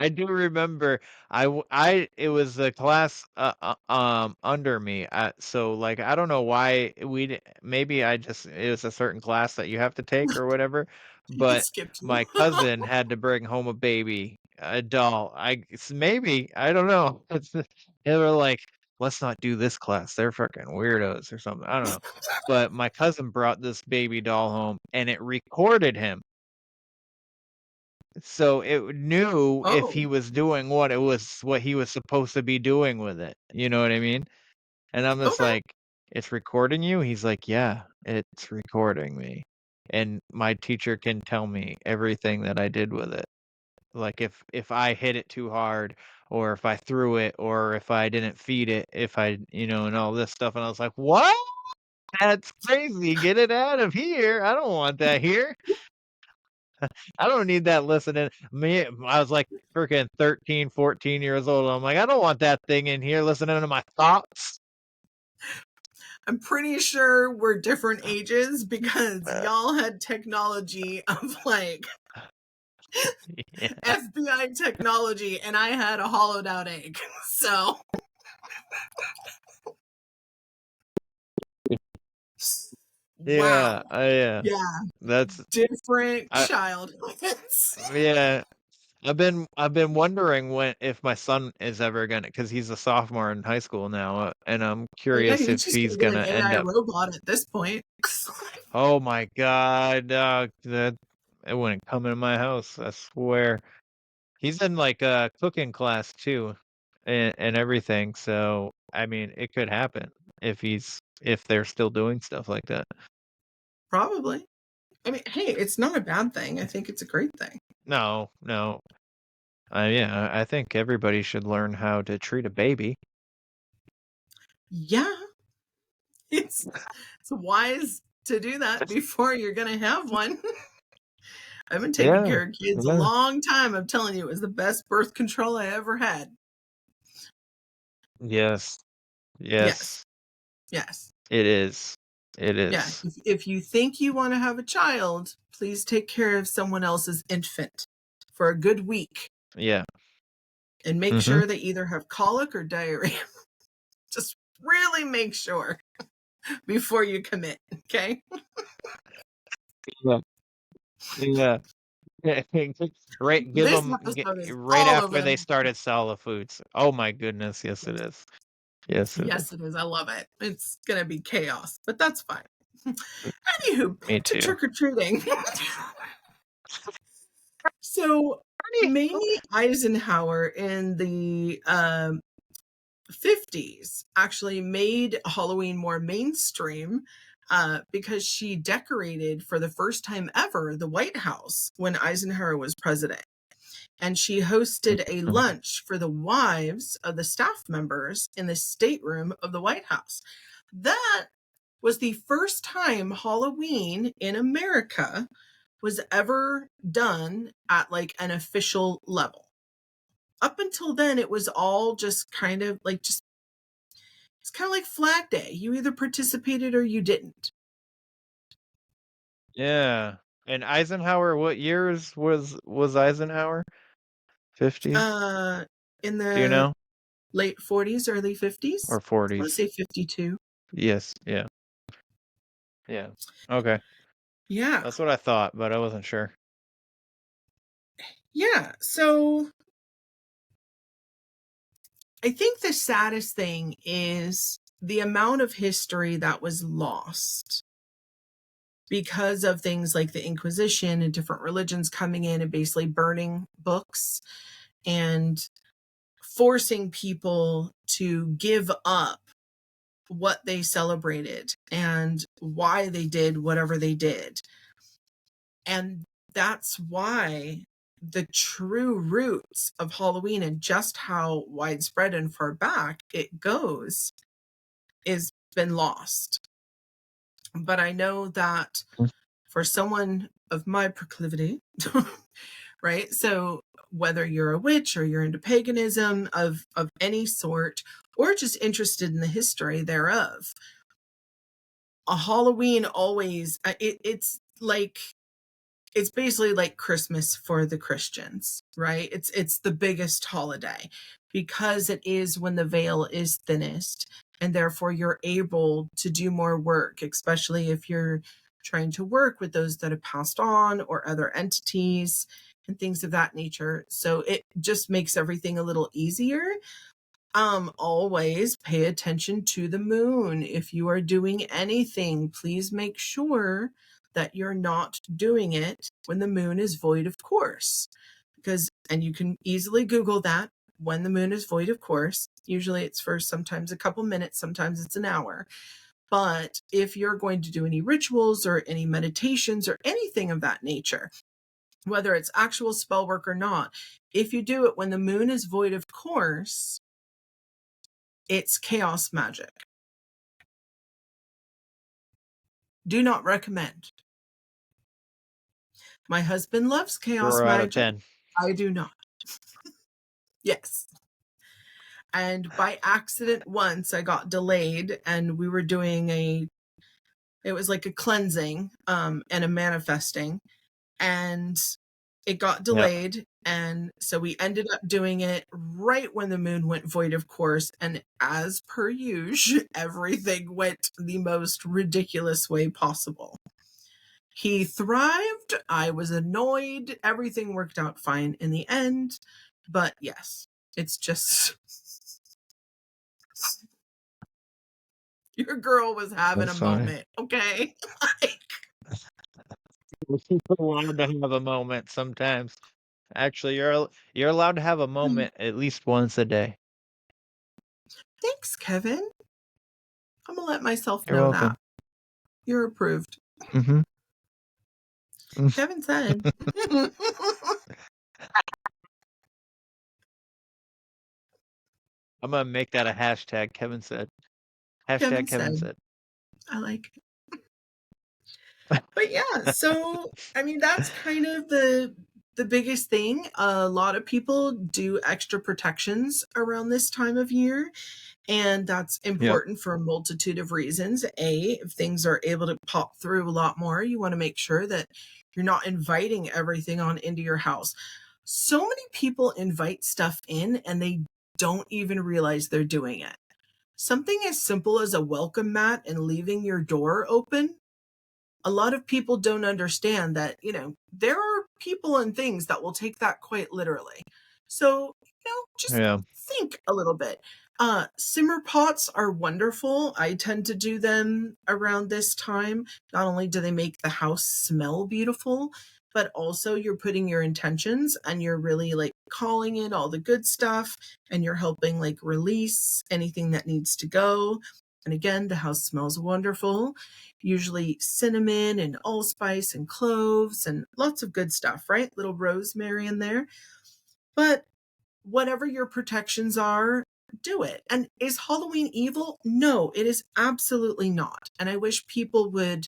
I do remember it was a class under me. So like I don't know why maybe it was a certain class that you have to take or whatever, It but skipped you. my cousin had to bring home a doll. Maybe I don't know. They were like, let's not do this class. They're fucking weirdos or something. I don't know. But my cousin brought this baby doll home and it recorded him. So it knew if Oh, he was doing what he was supposed to be doing with it. You know what I mean? And I'm just okay. like, "It's recording you?" He's like, "Yeah, it's recording me." And my teacher can tell me everything that I did with it. Like if I hit it too hard or if I threw it or if I didn't feed it, if I, and all this stuff. And I was like, "What? That's crazy. Get it out of here. I don't want that here." I don't need that listening. I was like freaking 13, 14 years old. I'm like, I don't want that thing in here listening to my thoughts. I'm pretty sure we're different ages because Uh, y'all had technology of like yeah. FBI technology and I had a hollowed out egg. So, Yeah. wow. Yeah. Yeah. That's Different I childhoods. yeah. I've been wondering if my son is ever gonna, because he's a sophomore in high school now, and I'm Oh, yeah, curious he's if just he's going to be gonna an end AI up. robot at this point. Oh my God, that it wouldn't come in my house. I swear. He's in like a cooking class too, and everything. So I mean, it could happen if they're still doing stuff like that. Probably. I mean, hey, it's not a bad thing. I think it's a great thing. No, no. Yeah, I think everybody should learn how to treat a baby. Yeah, it's wise to do that before you're going to have one. I've been taking Yeah, care of kids a yeah. long time. I'm telling you, it was the best birth control I ever had. Yes, Yes. yes. Yes. It is. It Yeah. is. If you think you want to have a child, please take care of someone else's infant for a good week. Yeah. and make sure they either have colic or diarrhea. Just really make sure before you commit, okay? Yeah. Yeah. Right, give This them episode is right all over after the they map. started Solid Foods. Oh my goodness, yes it is. Yes it is. Yes, it is. I love it. It's going to be chaos, but that's fine. Anywho, Me to too. trick-or-treating. So, Mamie Eisenhower in the 50s actually made Halloween more mainstream because she decorated for the first time ever the White House when Eisenhower was president. And she hosted a lunch for the wives of the staff members in the stateroom of the White House. That was the first time Halloween in America was ever done at like an official level. Up until then, it was all just kind of like it's kind of like Flag Day. You either participated or you didn't. Yeah. And Eisenhower, what years was Eisenhower? 50s? In Do you the know? late 40s, early 50s. Or I want to 40s? say 52. Yes, yeah. Yeah. Okay. Yeah. That's what I thought, but I wasn't sure. Yeah. So I think the saddest thing is the amount of history that was lost because of things like the Inquisition and different religions coming in and basically burning books and forcing people to give up what they celebrated and why they did whatever they did. And that's why the true roots of Halloween and just how widespread and far back it goes is been lost. But I know that for someone of my proclivity, right? So whether you're a witch or you're into paganism of any sort, or just interested in the history thereof, a Halloween always it's basically like Christmas for the Christians, right? It's the biggest holiday because it is when the veil is thinnest, and therefore you're able to do more work, especially if you're trying to work with those that have passed on or other entities and things of that nature. So it just makes everything a little easier. Always pay attention to the moon. If you are doing anything, please make sure that you're not doing it when the moon is void of course. And you can easily Google that, when the moon is void of course. Usually it's for sometimes a couple minutes, sometimes it's an hour. But if you're going to do any rituals or any meditations or anything of that nature, whether it's actual spell work or not, if you do it when the moon is void of course, it's chaos magic. Do not recommend. My husband loves chaos 4 out of magic. 10. I do not. Yes. And by accident once I got delayed and we were doing it was like a cleansing and a manifesting, and it got delayed. And so we ended up doing it right when the moon went void of course, and as per usual, everything went the most ridiculous way possible. He thrived, I was annoyed, everything worked out fine in the end. But yes, it's just your girl was having That's a fine. moment, okay? You're allowed to have a moment sometimes. Actually, you're allowed to have a moment at least once a day. Thanks, Kevin. I'm gonna let myself You're know welcome. that. You're approved. Mm-hmm. Kevin said. I'm gonna make that a hashtag. Kevin said. Kevin Hashtag Kevin said. said. I like it. But yeah, so I mean that's kind of the biggest thing. A lot of people do extra protections around this time of year, and that's important for a multitude of reasons. If things are able to pop through a lot more, you want to make sure that you're not inviting everything on into your house. So many people invite stuff in and they don't even realize they're doing it. Something as simple as a welcome mat and leaving your door open, a lot of people don't understand that, there are people and things that will take that quite literally. So, just Yeah. think a little bit. Simmer pots are wonderful. I tend to do them around this time. Not only do they make the house smell beautiful, but also you're putting your intentions and you're really like calling in all the good stuff and you're helping like release anything that needs to go. And again, the house smells wonderful. Usually cinnamon and allspice and cloves and lots of good stuff, right? Little rosemary in there. But whatever your protections are, do it. And is Halloween evil? No, it is absolutely not. And I wish people would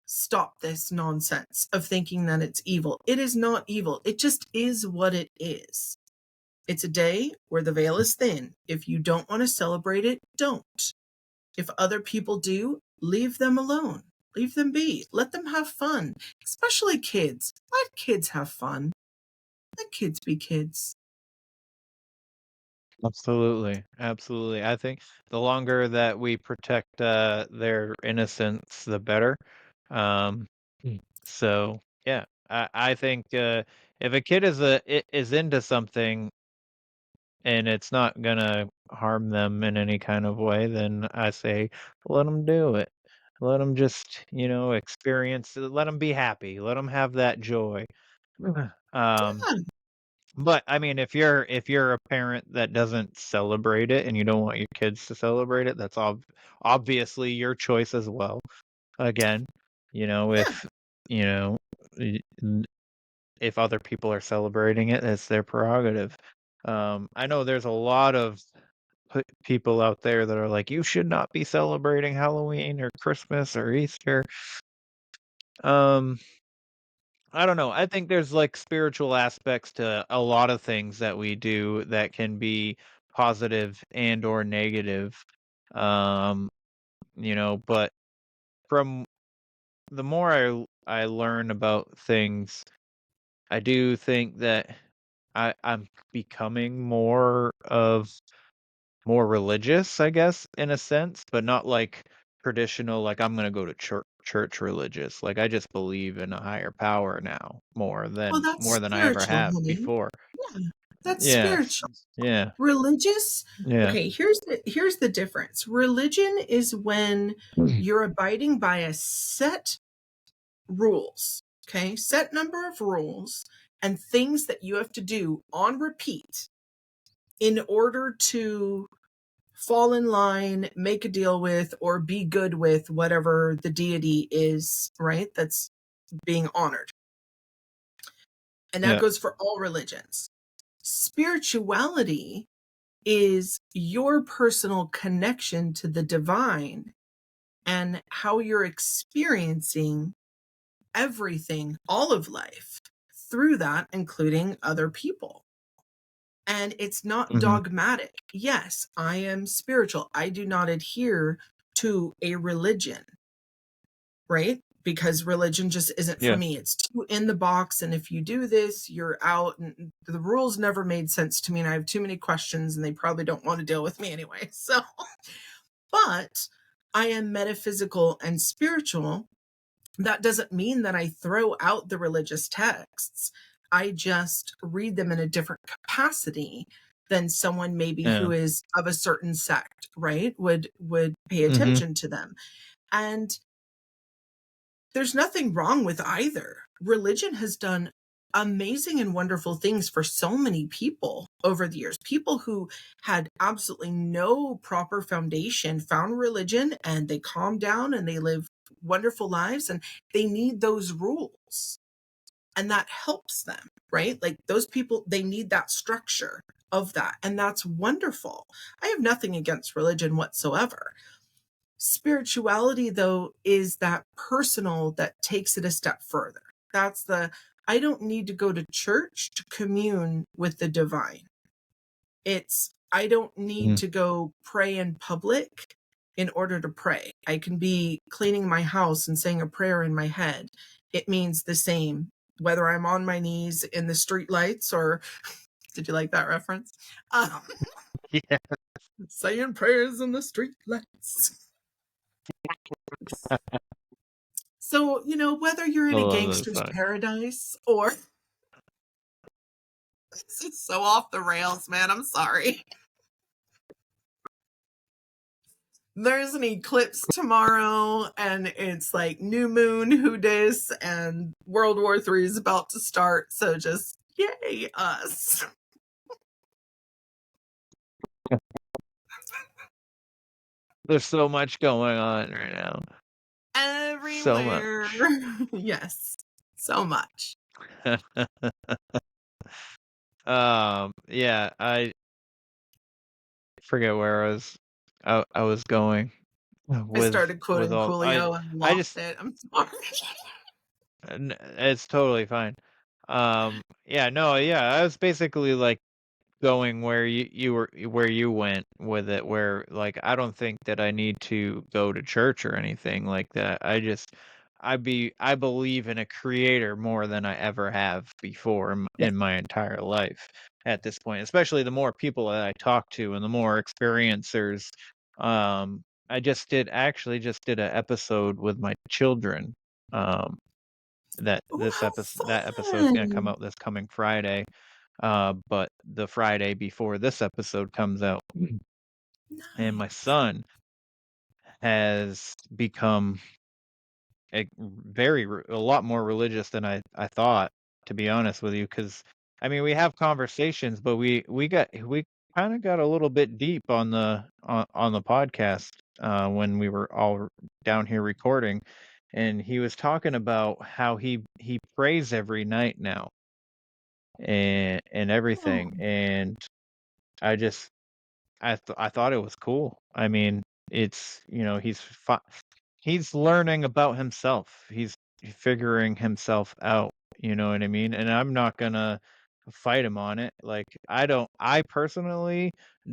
stop this nonsense of thinking that it's evil. It is not evil. It just is what it is. It's a day where the veil is thin. If you don't want to celebrate it, don't. If other people do, leave them alone. Leave them be. Let them have fun, especially kids. Let kids have fun. Let kids be kids. Absolutely. Absolutely. I think the longer that we protect their innocence, the better. Um, so yeah, I think if a kid is into something and it's not gonna harm them in any kind of way, then I say let them do it. Let them just, experience it. Let them be happy. Let them have that joy. Um, Yeah. but I mean, if you're a parent that doesn't celebrate it and you don't want your kids to celebrate it, that's obviously your choice as well. Again, Yeah. if you know y- n- if other people are celebrating it, it's their prerogative. I know there's a lot of people out there that are like, you should not be celebrating Halloween or Christmas or Easter. Um, I don't know. I think there's like spiritual aspects to a lot of things that we do that can be positive and or negative. Um, but from the more I learn about things, I do think that I'm becoming more religious, I guess, in a sense, but not like traditional, like I'm gonna go to church religious. Like I just believe in a higher power now Well, more that's than I ever spiritual, have honey. before. Yeah, that's Yes. spiritual. Yeah. Religious, Yeah. okay, here's the difference. Religion is when you're abiding by a set rules, okay? Set number of rules and things that you have to do on repeat in order to fall in line, make a deal with, or be good with whatever the deity is, right? That's being honored. And that Yeah. goes for all religions. Spirituality is your personal connection to the divine and how you're experiencing everything, all of life, through that, including other people. And it's not Mhm. dogmatic. Yes, I am spiritual. I do not adhere to a religion, right? Because religion just isn't for Yeah. me. It's too in the box. And if you do this, you're out. And the rules never made sense to me. And I have too many questions and they probably don't want to deal with me anyway. So, but I am metaphysical and spiritual. That doesn't mean that I throw out the religious texts. I just read them in a different capacity than someone maybe Yeah. who is of a certain sect, right? Would pay Mhm. attention to them. And there's nothing wrong with either. Religion has done amazing and wonderful things for so many people over the years. People who had absolutely no proper foundation found religion and they calm down and they live wonderful lives and they need those rules. And that helps them, right? Like those people, they need that structure of that. And that's wonderful. I have nothing against religion whatsoever. Spirituality, though, is that personal that takes it a step further. I don't need to go to church to commune with the divine. I don't need Mhm. to go pray in public in order to pray. I can be cleaning my house and saying a prayer in my head. It means the same whether I'm on my knees in the street lights or did you like that reference? Um, Yeah. saying prayers in the street lights. So, whether you're I in a love that gangster's song. paradise or this is so off the rails, man. I'm sorry. There's an eclipse tomorrow, and it's like new moon, who dis, and World War III is about to start. So just yay us. There's so much going on right now. So Everywhere. much. Yes. So much. Yeah, I forget where I was going I with started quoting all Coolio and I lost just it. I'm sorry. it's totally fine. Yeah, no, yeah, I was basically like going where where you went with it, where like I don't think that I need to go to church or anything like that. I believe in a creator more than I ever have before Yes. in my entire life at this point, especially the more people that I talk to and the more experiencers. I just did an episode with my children. Um, Ooh, how that episode's gonna come fun. out this coming Friday. But the Friday before this episode comes out, and my Nice. son has become a lot more religious than I thought, to be honest with you. Because I mean, we have conversations, but we kind of got a little bit deep on the podcast when we were all down here recording, and he was talking about how he prays every night now and Oh, everything, and I just I thought it was cool. I mean, it's he's learning about himself. He's figuring himself out. You know what I mean? And I'm not gonna fight him on it. Like I personally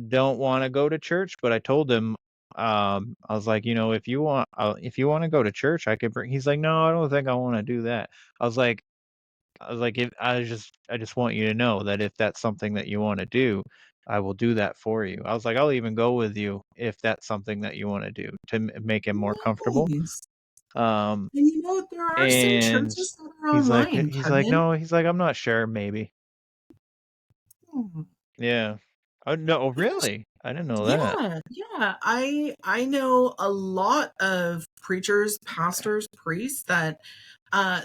don't want to go to church, but I told him, I was like, if you want to go to church, I could bring. He's like, no, I don't think I want to do that. I was like, if I just want you to know that if that's something that you want to do, I will do that for you. I was like, I'll even go with you if that's something that you want to do to make him more comfortable. nice. Um, And there are some and churches that are online, Kevin. no, he's like, I'm not sure, maybe. Hmm. Yeah. Oh no, There's really? I didn't know that. Yeah, yeah. I know a lot of preachers, pastors, priests that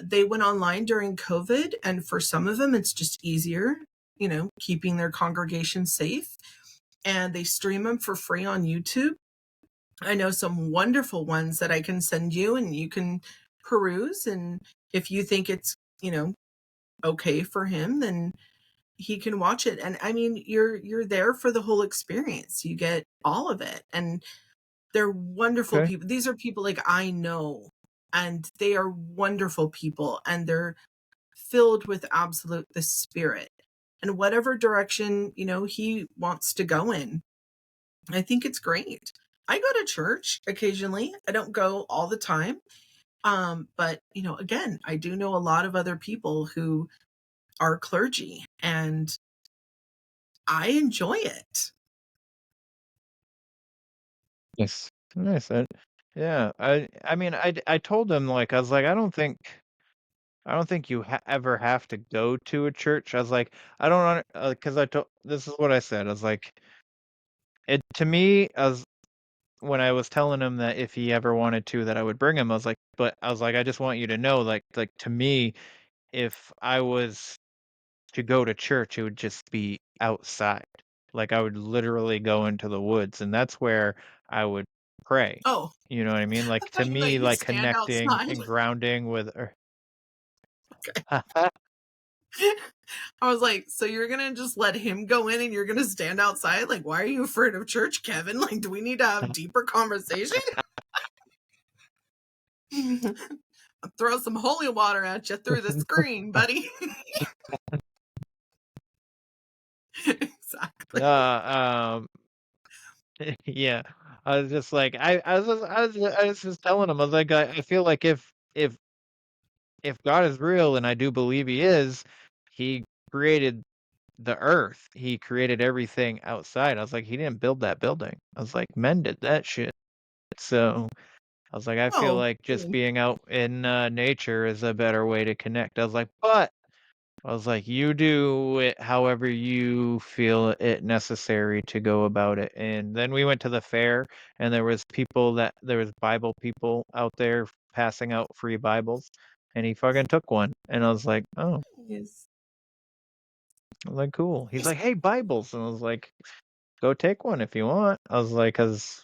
they went online during COVID, and for some of them it's just easier, keeping their congregation safe, and they stream them for free on YouTube. I know some wonderful ones that I can send you and you can peruse, and if you think it's, okay for him, then he can watch it. And I mean, you're there for the whole experience. You get all of it. And they're wonderful Okay. people. These are people like I know, and they are wonderful people, and they're filled with absolute the spirit. And whatever direction, he wants to go in. I think it's great. I go to church occasionally. I don't go all the time. But again, I do know a lot of other people who are clergy, and I enjoy it. Nice. Nice. Yeah. I mean, I told him, like, I was like, I don't think you ever have to go to a church. I was like, I don't because I told this is what I said. I was like, it to me as when I was telling him that if he ever wanted to, that I would bring him. I was like, I just want you to know, like to me, if I was to go to church, it would just be outside. Like I would literally go into the woods, and that's where I would pray. Oh, You know what I mean? Like I to thought you meant me, you like stand connecting outside. and grounding with. Okay. I was like, so you're gonna just let him go in and you're gonna stand outside? Like, why are you afraid of church, Kevin? Like, do we need to have deeper conversation? Throw some holy water at you through the screen, buddy. Exactly. Yeah. I was just like, I was just telling him, I was like, I feel like if if God is real, and I do believe he is, he created the earth. He created everything outside. I was like, he didn't build that building. I was like, men did that shit. So I was like, I feel Oh, like just being out in nature is a better way to connect. I was like, but I was like, you do it however you feel it necessary to go about it. And then we went to the fair, and there was Bible people out there passing out free Bibles, and he fucking took one, and I was like, oh, yes. I was like, cool. He's like, hey, Bibles, and I was like, go take one if you want. I was like, cause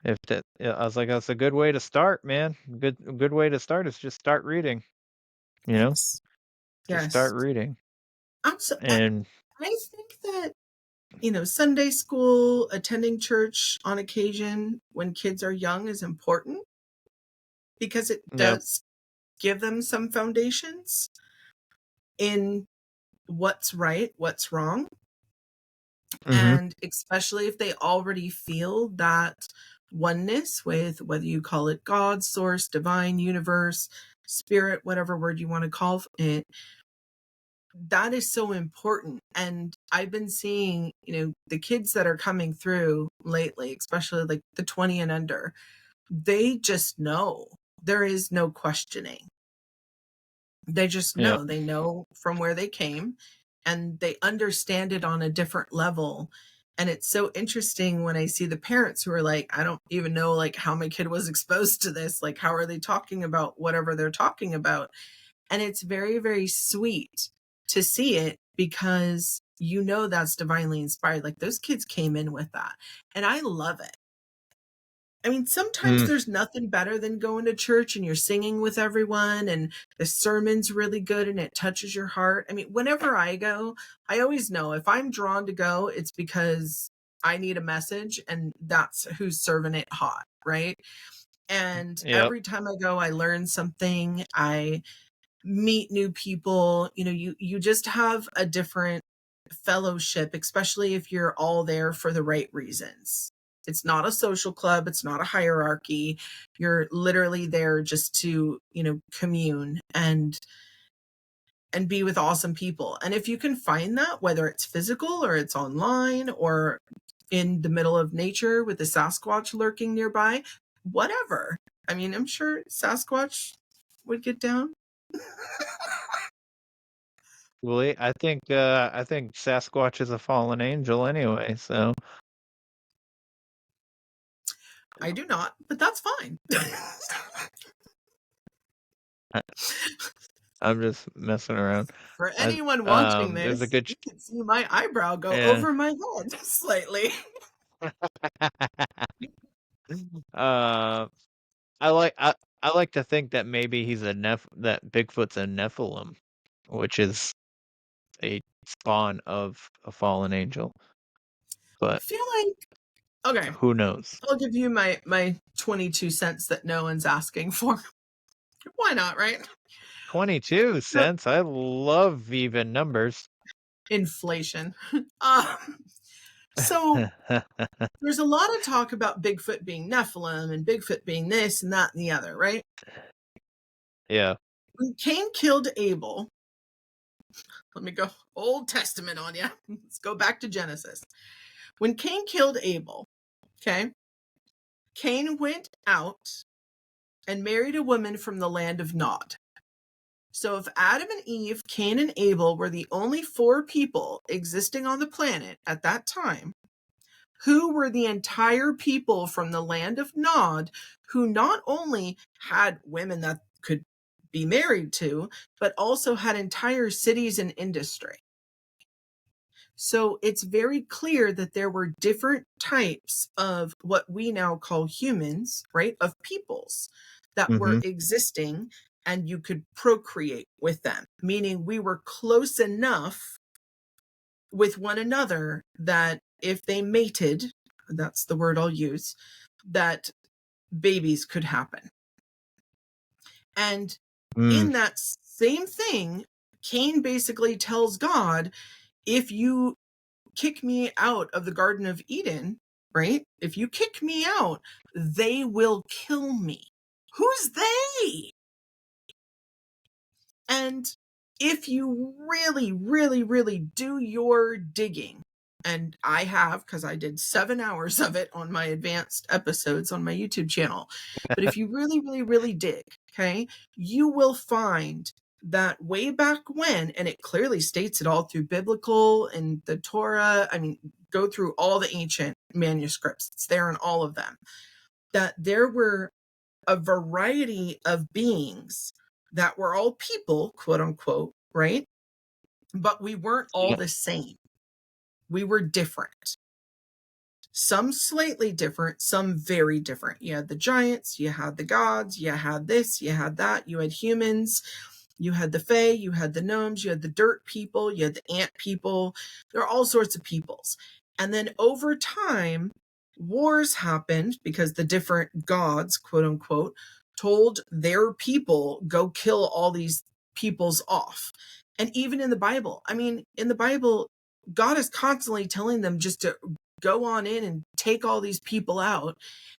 I was like, that's a good way to start, man. Good way to start is just start reading. You know, Yes. just Yes. start reading, Absolutely. and I think that, Sunday school, attending church on occasion when kids are young is important because it yeah, does give them some foundations in what's right, what's wrong. mm-hmm, And especially if they already feel that oneness with whether you call it God, source, divine, universe, spirit, whatever word you want to call it, that is so important. And I've been seeing, the kids that are coming through lately, especially like the 20 and under, they just know. There is no questioning. They just yeah. know. They know from where they came and they understand it on a different level. And it's so interesting when I see the parents who are like, I don't even know like how my kid was exposed to this. Like, how are they talking about whatever they're talking about? And it's very, very sweet to see it because that's divinely inspired. Like those kids came in with that. And I love it. I mean, sometimes Mm, there's nothing better than going to church and you're singing with everyone and the sermon's really good and it touches your heart. I mean, whenever I go, I always know if I'm drawn to go, it's because I need a message and that's who's serving it hot, right? And yep. every time I go, I learn something. I meet new people. You just have a different fellowship, especially if you're all there for the right reasons. It's not a social club, it's not a hierarchy. You're literally there just to, commune and be with awesome people. And if you can find that, whether it's physical or it's online or in the middle of nature with the Sasquatch lurking nearby, whatever. I mean, I'm sure Sasquatch would get down. Well, I think Sasquatch is a fallen angel anyway, so I do not, but that's fine. I, I'm just messing around. For anyone watching There's a this, good. you can see my eyebrow go Yeah. over my head slightly. uh, I like to think that maybe that Bigfoot's a Nephilim, which is a spawn of a fallen angel, I but feel like, okay, who knows? I'll give you my 22 cents that no one's asking for. Why not, right? 22 So, cents. I love even numbers. inflation. So there's a lot of talk about Bigfoot being Nephilim and Bigfoot being this and that and the other, right? Yeah. When Cain killed Abel, let me go Old Testament on you. Let's go back to Genesis. When Cain killed Abel, okay, Cain went out and married a woman from the land of Nod. So if Adam and Eve, Cain and Abel were the only 4 people existing on the planet at that time, who were the entire people from the land of Nod who not only had women that could be married to, but also had entire cities and industry? So it's very clear that there were different types of what we now call humans, right? Of peoples that were Mm-hmm. existing and you could procreate with them, meaning we were close enough with one another that if they mated, that's the word I'll use, that babies could happen. And Mm. in that same thing, Cain basically tells God, if you kick me out of the Garden of Eden, right? If you kick me out, they will kill me. Who's they? And if you really, really, really do your digging, and I have, because I did 7 hours of it on my advanced episodes on my YouTube channel. But if you really, really, really dig, okay, you will find that way back when, and it clearly states it all through biblical and the Torah. I mean, go through all the ancient manuscripts. It's there in all of them. That there were a variety of beings that were all people, quote unquote, right? But we weren't all the same. We were different. Some slightly different, some very different. You had the giants, you had the gods, you had this, you had that, you had humans, you had the fae, you had the gnomes, you had the dirt people, you had the ant people. There are all sorts of peoples. And then over time, wars happened because the different gods, quote unquote, told their people, go kill all these peoples off. And even in the Bible, I mean, in the Bible, God is constantly telling them just to go on in and take all these people out.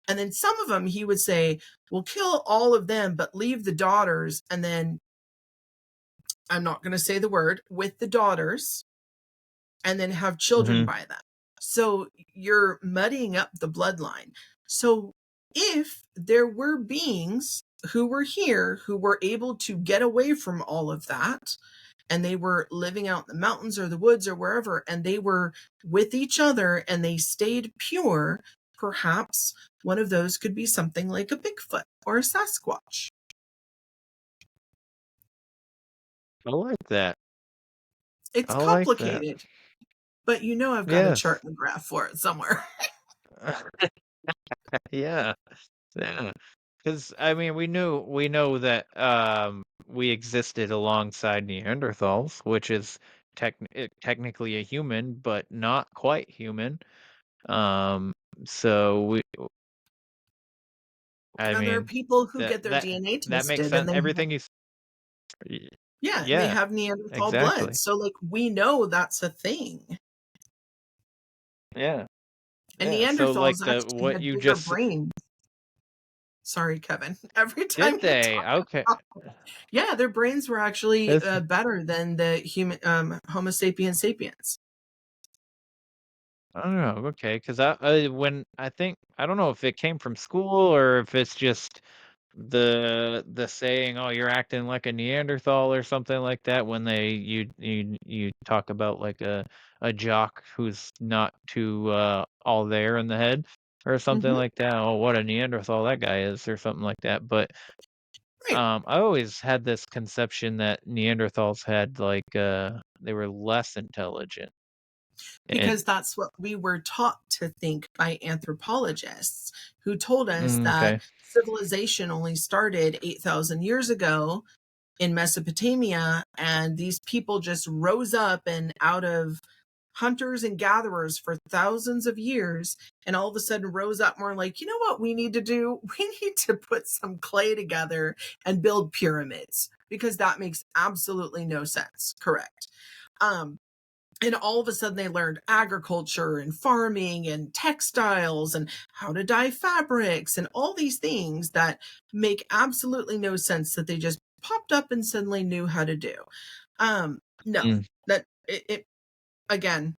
And then some of them, he would say, we'll kill all of them, but leave the daughters. And then I'm not going to say the word, with the daughters, and then have children by them. So you're muddying up the bloodline. So if there were beings who were here who were able to get away from all of that, and they were living out in the mountains or the woods or wherever, and they were with each other and they stayed pure, perhaps one of those could be something like a Bigfoot or a Sasquatch. I like that. It's I like that. complicated, but you know I've got a chart Yes. and a graph for it somewhere. Yeah. Yeah. Because I mean, we know that we existed alongside Neanderthals, which is technically a human, but not quite human. So I And there are mean, people who that get their that DNA that makes tested and sense. they have, Everything yeah, and they yeah, have Neanderthal blood. exactly. So like we know that's a thing. Yeah. And Yeah. So like Neanderthals the actually what had you bigger just brains. Sorry, Kevin. Every time did you they? talk Okay. about, yeah, their brains were actually That's better than the human Homo sapiens sapiens. I don't know. Okay, because when I think I don't know if it came from school or if it's just the saying, "Oh, you're acting like a Neanderthal" or something like that. When you talk about like a jock who's not too all there in the head or something Mm-hmm. like that. Oh, what a Neanderthal that guy is, or something like that. But Right. I always had this conception that Neanderthals had like they were less intelligent. And Because that's what we were taught to think by anthropologists who told us that okay. civilization only started 8,000 years ago in Mesopotamia, and these people just rose up and out of hunters and gatherers for thousands of years, and all of a sudden rose up more like, you know what we need to do? We need to put some clay together and build pyramids because that makes absolutely no sense. Correct. Um, and all of a sudden they learned agriculture and farming and textiles and how to dye fabrics and all these things that make absolutely no sense that they just popped up and suddenly knew how to do. No, Mm, that it again,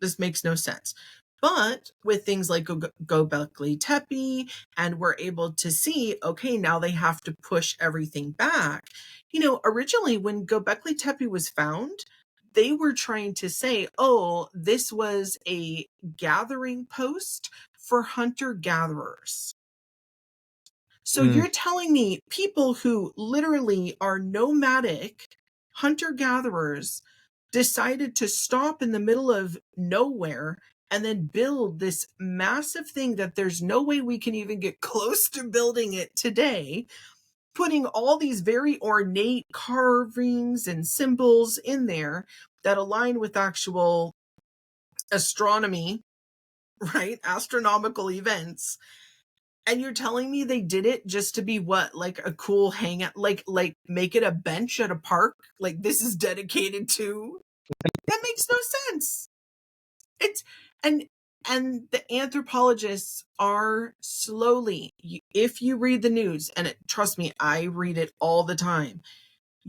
this makes no sense. But with things like Gobekli Tepe, and we're able to see, okay, now they have to push everything back. You know, originally when Gobekli Tepe was found, they were trying to say, oh, this was a gathering post for hunter gatherers. So mm, you're telling me people who literally are nomadic hunter gatherers decided to stop in the middle of nowhere and then build this massive thing that there's no way we can even get close to building it today, putting all these very ornate carvings and symbols in there that align with actual astronomy, right? Astronomical events. And you're telling me they did it just to be what, like a cool hangout, like make it a bench at a park? Like this is dedicated to? That makes no sense. It's and and the anthropologists are slowly, if you read the news, and trust me, I read it all the time,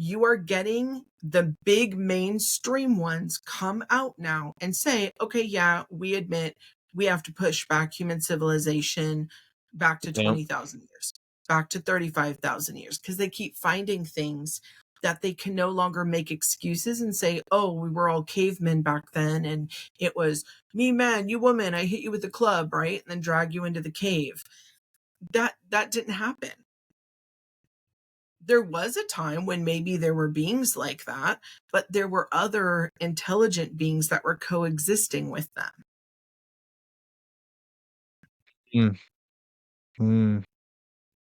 you are getting the big mainstream ones come out now and say, okay, yeah, we admit we have to push back human civilization back to 20,000 years, back to 35,000 years, because they keep finding things that they can no longer make excuses and say, oh, we were all cavemen back then, and it was me man, you woman, I hit you with a club, right? And then drag you into the cave. That didn't happen. There was a time when maybe there were beings like that, but there were other intelligent beings that were coexisting with them.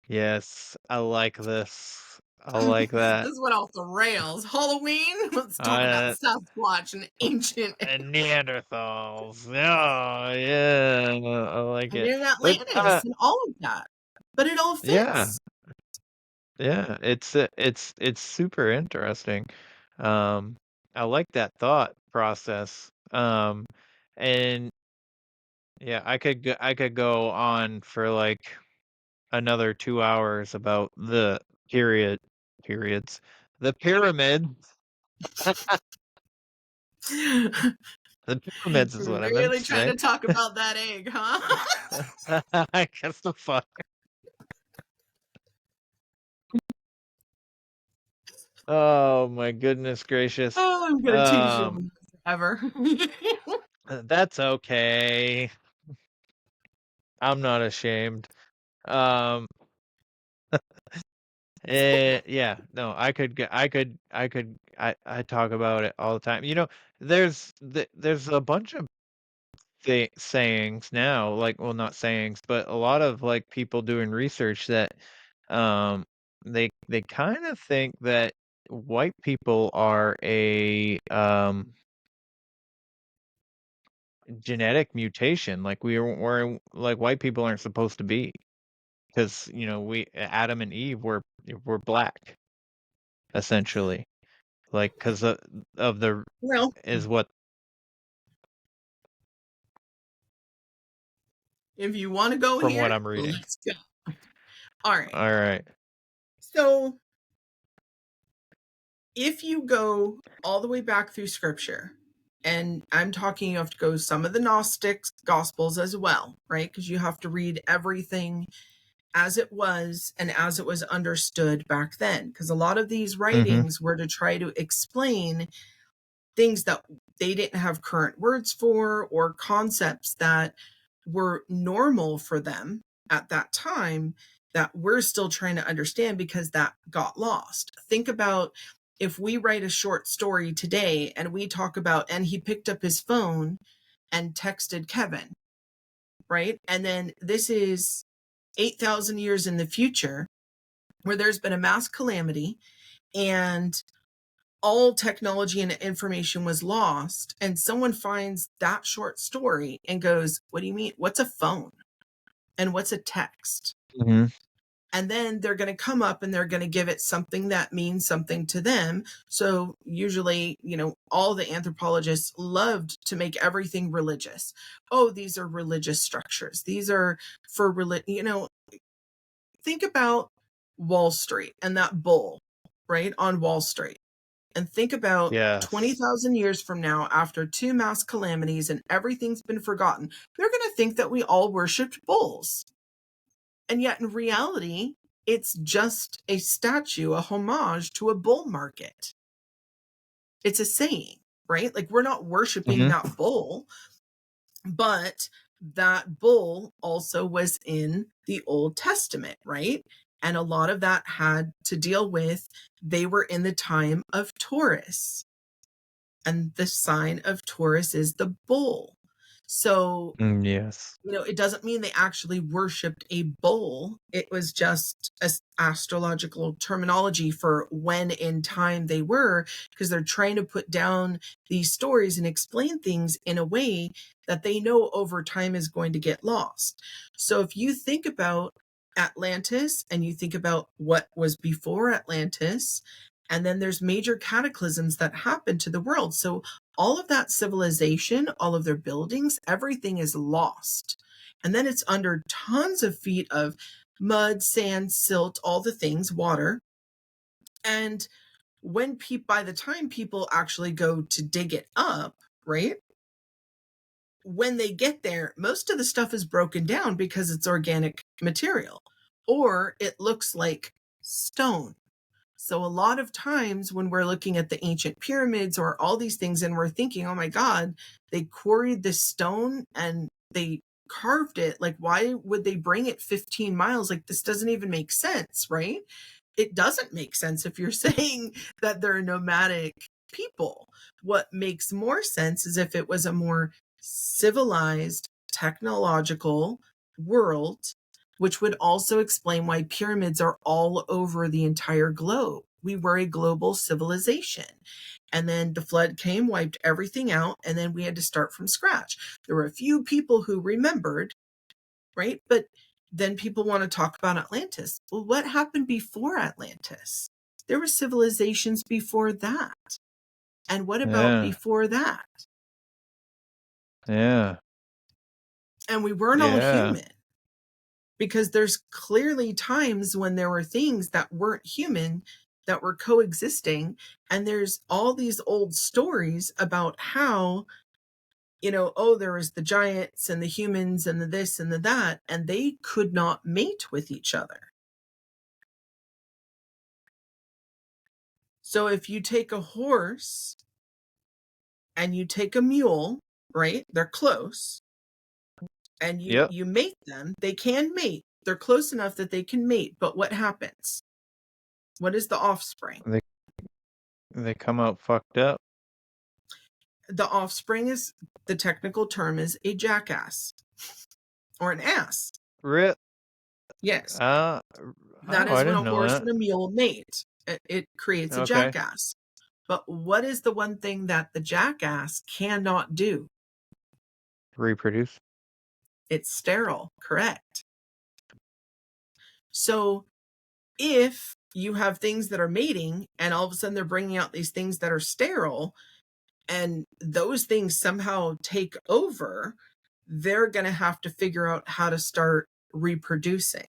Yes, I like this. I like that. This went off the rails. Halloween? Let's talk about Sasquatch and ancient. And Neanderthals. Oh, yeah, I like And it. in But Atlantis and all of that. But it all yeah, fits. yeah, it's super interesting. I like that thought process. And yeah, I could go on for like another 2 hours about the periods, the pyramids. The pyramids is what I meant Really to trying say. to talk about that egg, huh? I guess the fuck. Oh my goodness gracious. Oh, I'm gonna tease you forever. That's okay. I'm not ashamed. Um, yeah, no, I talk about it all the time. You know, there's a bunch of sayings now, like, well, not sayings, but a lot of like people doing research that, um, they kind of think that white people are a genetic mutation, like we're like white people aren't supposed to be, because you know we Adam and Eve were black essentially, like because of the Well, is what if you want to go from what here, I'm reading. let's go. All right. All right. So if you go all the way back through scripture, and I'm talking, you have to go some of the Gnostic gospels as well, right? Because you have to read everything as it was and as it was understood back then. Because a lot of these Mm-hmm. writings were to try to explain things that they didn't have current words for, or concepts that were normal for them at that time that we're still trying to understand because that got lost. Think about if we write a short story today and we talk about, and he picked up his phone and texted Kevin, right? And then this is 8,000 years in the future where there's been a mass calamity and all technology and information was lost, and someone finds that short story and goes, what do you mean? What's a phone? And what's a text? Mm-hmm. And then they're going to come up and they're going to give it something that means something to them. So usually, you know, all the anthropologists loved to make everything religious. Oh, these are religious structures. These are for you know, think about Wall Street and that bull, right? On Wall Street. And think about Yes. 20,000 years from now, after two mass calamities and everything's been forgotten, they're going to think that we all worshipped bulls. And yet, in reality, it's just a statue, a homage to a bull market. It's a saying, right? Like, we're not worshiping that bull, but that bull also was in the Old Testament, right? And a lot of that had to deal with, they were in the time of Taurus. And the sign of Taurus is the bull. So, Yes. you know, it doesn't mean they actually worshipped a bull. It was just an astrological terminology for when in time they were, because they're trying to put down these stories and explain things in a way that they know over time is going to get lost. So if you think about Atlantis and you think about what was before Atlantis, and then there's major cataclysms that happen to the world. So all of that civilization, all of their buildings, everything is lost. And then it's under tons of feet of mud, sand, silt, all the things, water. And when by the time people actually go to dig it up, right? When they get there, most of the stuff is broken down because it's organic material, or it looks like stone. So a lot of times when we're looking at the ancient pyramids or all these things and we're thinking, oh my God, they quarried this stone and they carved it. Like, why would they bring it 15 miles? Like, this doesn't even make sense, right? It doesn't make sense if you're saying that they're nomadic people. What makes more sense is if it was a more civilized, technological world, which would also explain why pyramids are all over the entire globe. We were a global civilization. And then the flood came, wiped everything out, and then we had to start from scratch. There were a few people who remembered, right? But then people want to talk about Atlantis. Well, what happened before Atlantis? There were civilizations before that. And what about Yeah. before that? Yeah. And we weren't all Yeah. human, because there's clearly times when there were things that weren't human that were coexisting. And there's all these old stories about how, oh, there was the giants and the humans and the this and the that, and they could not mate with each other. So if you take a horse and you take a mule, right? They're close. And Yep. you mate them, they can mate. They're close enough that they can mate. But what happens? What is the offspring? They come out fucked up. The offspring is, the technical term is a jackass or an ass. Rip. Yes. Oh, That I is when didn't a know horse that. and a mule mate. It creates a Okay. jackass. But what is the one thing that the jackass cannot do? Reproduce. It's sterile, correct. So if you have things that are mating and all of a sudden they're bringing out these things that are sterile, and those things somehow take over, they're going to have to figure out how to start reproducing.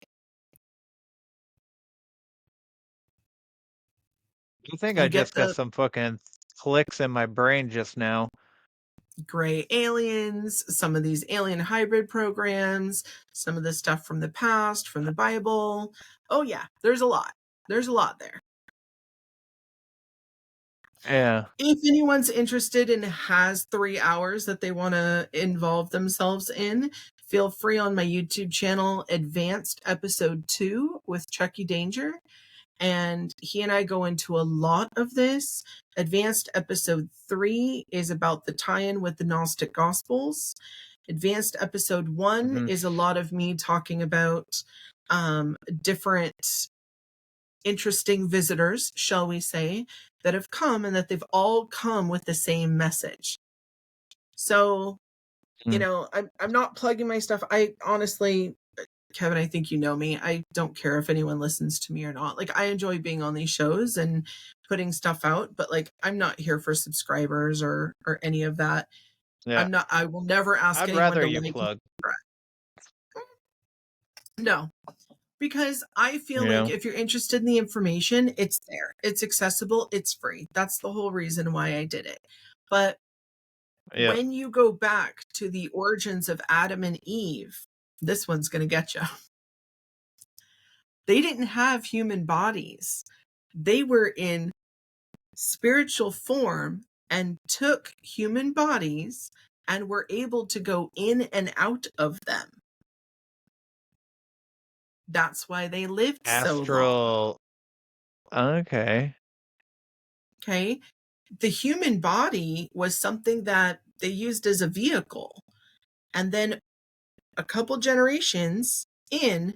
I think You I get just got the some fucking clicks in my brain just now. gray aliens, some of these alien hybrid programs, some of the stuff from the past, from the Bible. Oh yeah, there's a lot. There's a lot there. Yeah. If anyone's interested and has 3 hours that they want to involve themselves in, feel free on my YouTube channel, Advanced Episode 2 with Chucky Danger. And he and I go into a lot of this. Advanced Episode 3 is about the tie-in with the Gnostic Gospels. Advanced Episode 1 is a lot of me talking about different interesting visitors, shall we say, that have come, and that they've all come with the same message. So, I'm not plugging my stuff. I honestly, Kevin, I think you know me. I don't care if anyone listens to me or not. Like, I enjoy being on these shows and putting stuff out, but like, I'm not here for subscribers or any of that. Yeah. I will never ask I'd anyone rather to you like. plug. No, because I feel like if you're interested in the information, it's there. It's accessible. It's free. That's the whole reason why I did it. But when you go back to the origins of Adam and Eve, this one's going to get you. They didn't have human bodies. They were in spiritual form and took human bodies and were able to go in and out of them. That's why they lived so long. Okay. Okay. The human body was something that they used as a vehicle. And then a couple generations in,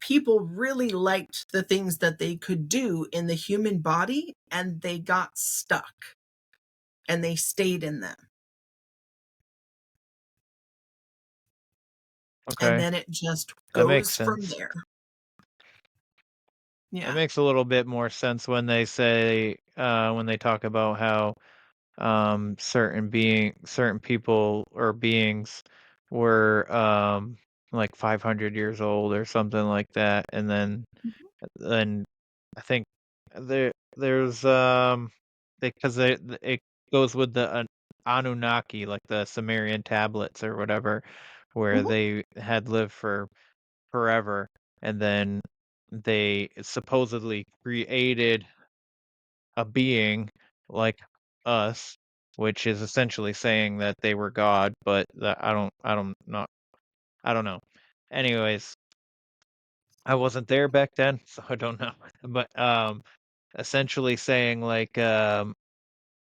people really liked the things that they could do in the human body, and they got stuck and they stayed in them. Okay. And then it just That makes goes from sense. there. That Yeah. makes a little bit more sense when they say, when they talk about how certain people or beings were like 500 years old or something like that, and then I think there's because it goes with the Anunnaki, like the Sumerian tablets or whatever, where Mhm. they had lived for forever, and then they supposedly created a being like us, which is essentially saying that they were God, but I don't know. Anyways, I wasn't there back then, so I don't know. But essentially saying like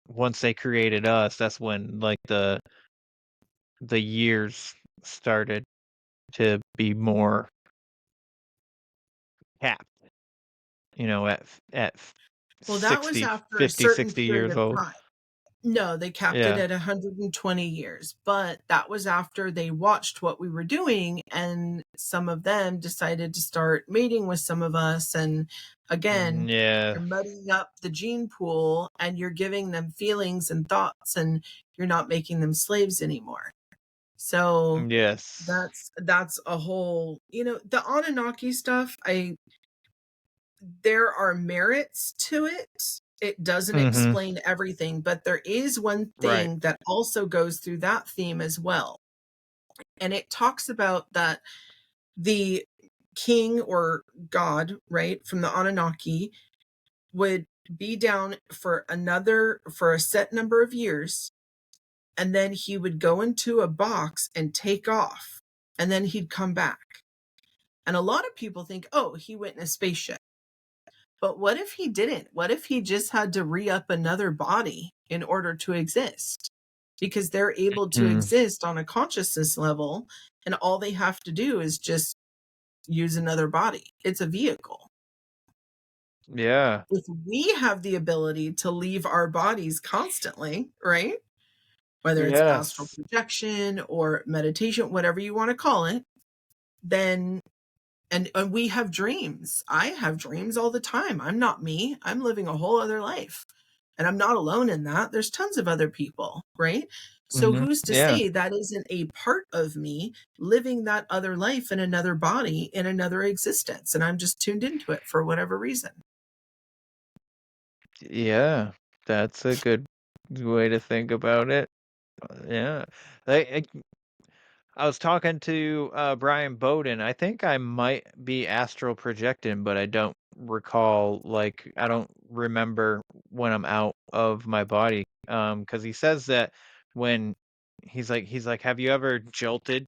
once they created us, that's when like the years started to be more capped, at Well, that was 60, after a 50, certain 60 period years of old. time. No, they capped it Yeah. at 120 years, but that was after they watched what we were doing, and some of them decided to start mating with some of us. And again, Yeah. you're muddying up the gene pool and you're giving them feelings and thoughts, and you're not making them slaves anymore. So Yes. that's a whole, the Anunnaki stuff. There are merits to it. It doesn't Mhm. explain everything, but there is one Right. thing that also goes through that theme as well. And it talks about that the king or god, right, from the Anunnaki would be down for a set number of years, and then he would go into a box and take off, and then he'd come back. And a lot of people think, oh, he went in a spaceship. But what if he didn't? What if he just had to re up another body in order to exist? Because they're able to Mm. exist on a consciousness level, and all they have to do is just use another body. It's a vehicle. Yeah. If we have the ability to leave our bodies constantly, right? Whether it's astral Yes. projection or meditation, whatever you want to call it, then and we have dreams. I have dreams all the time. I'm not me. I'm living a whole other life. And I'm not alone in that. There's tons of other people, right? So Mhm. who's to Yeah. say that isn't a part of me living that other life in another body, in another existence, and I'm just tuned into it for whatever reason. Yeah. That's a good way to think about it. Yeah. I, I was talking to Brian Bowden. I think I might be astral projecting, but I don't recall, like, I don't remember when I'm out of my body. Because he says that when he's like, have you ever jolted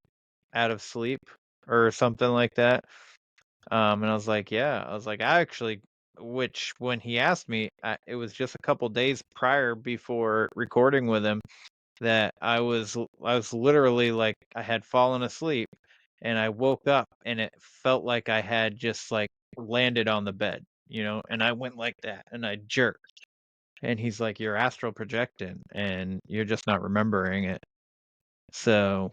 out of sleep or something like that? And I was like, yeah. I was like, I actually, which when he asked me, it was just a couple days prior before recording with him that I was literally like I had fallen asleep and I woke up and it felt like I had just like landed on the bed, and I went like that and I jerked. And he's like, "You're astral projecting and you're just not remembering it." So,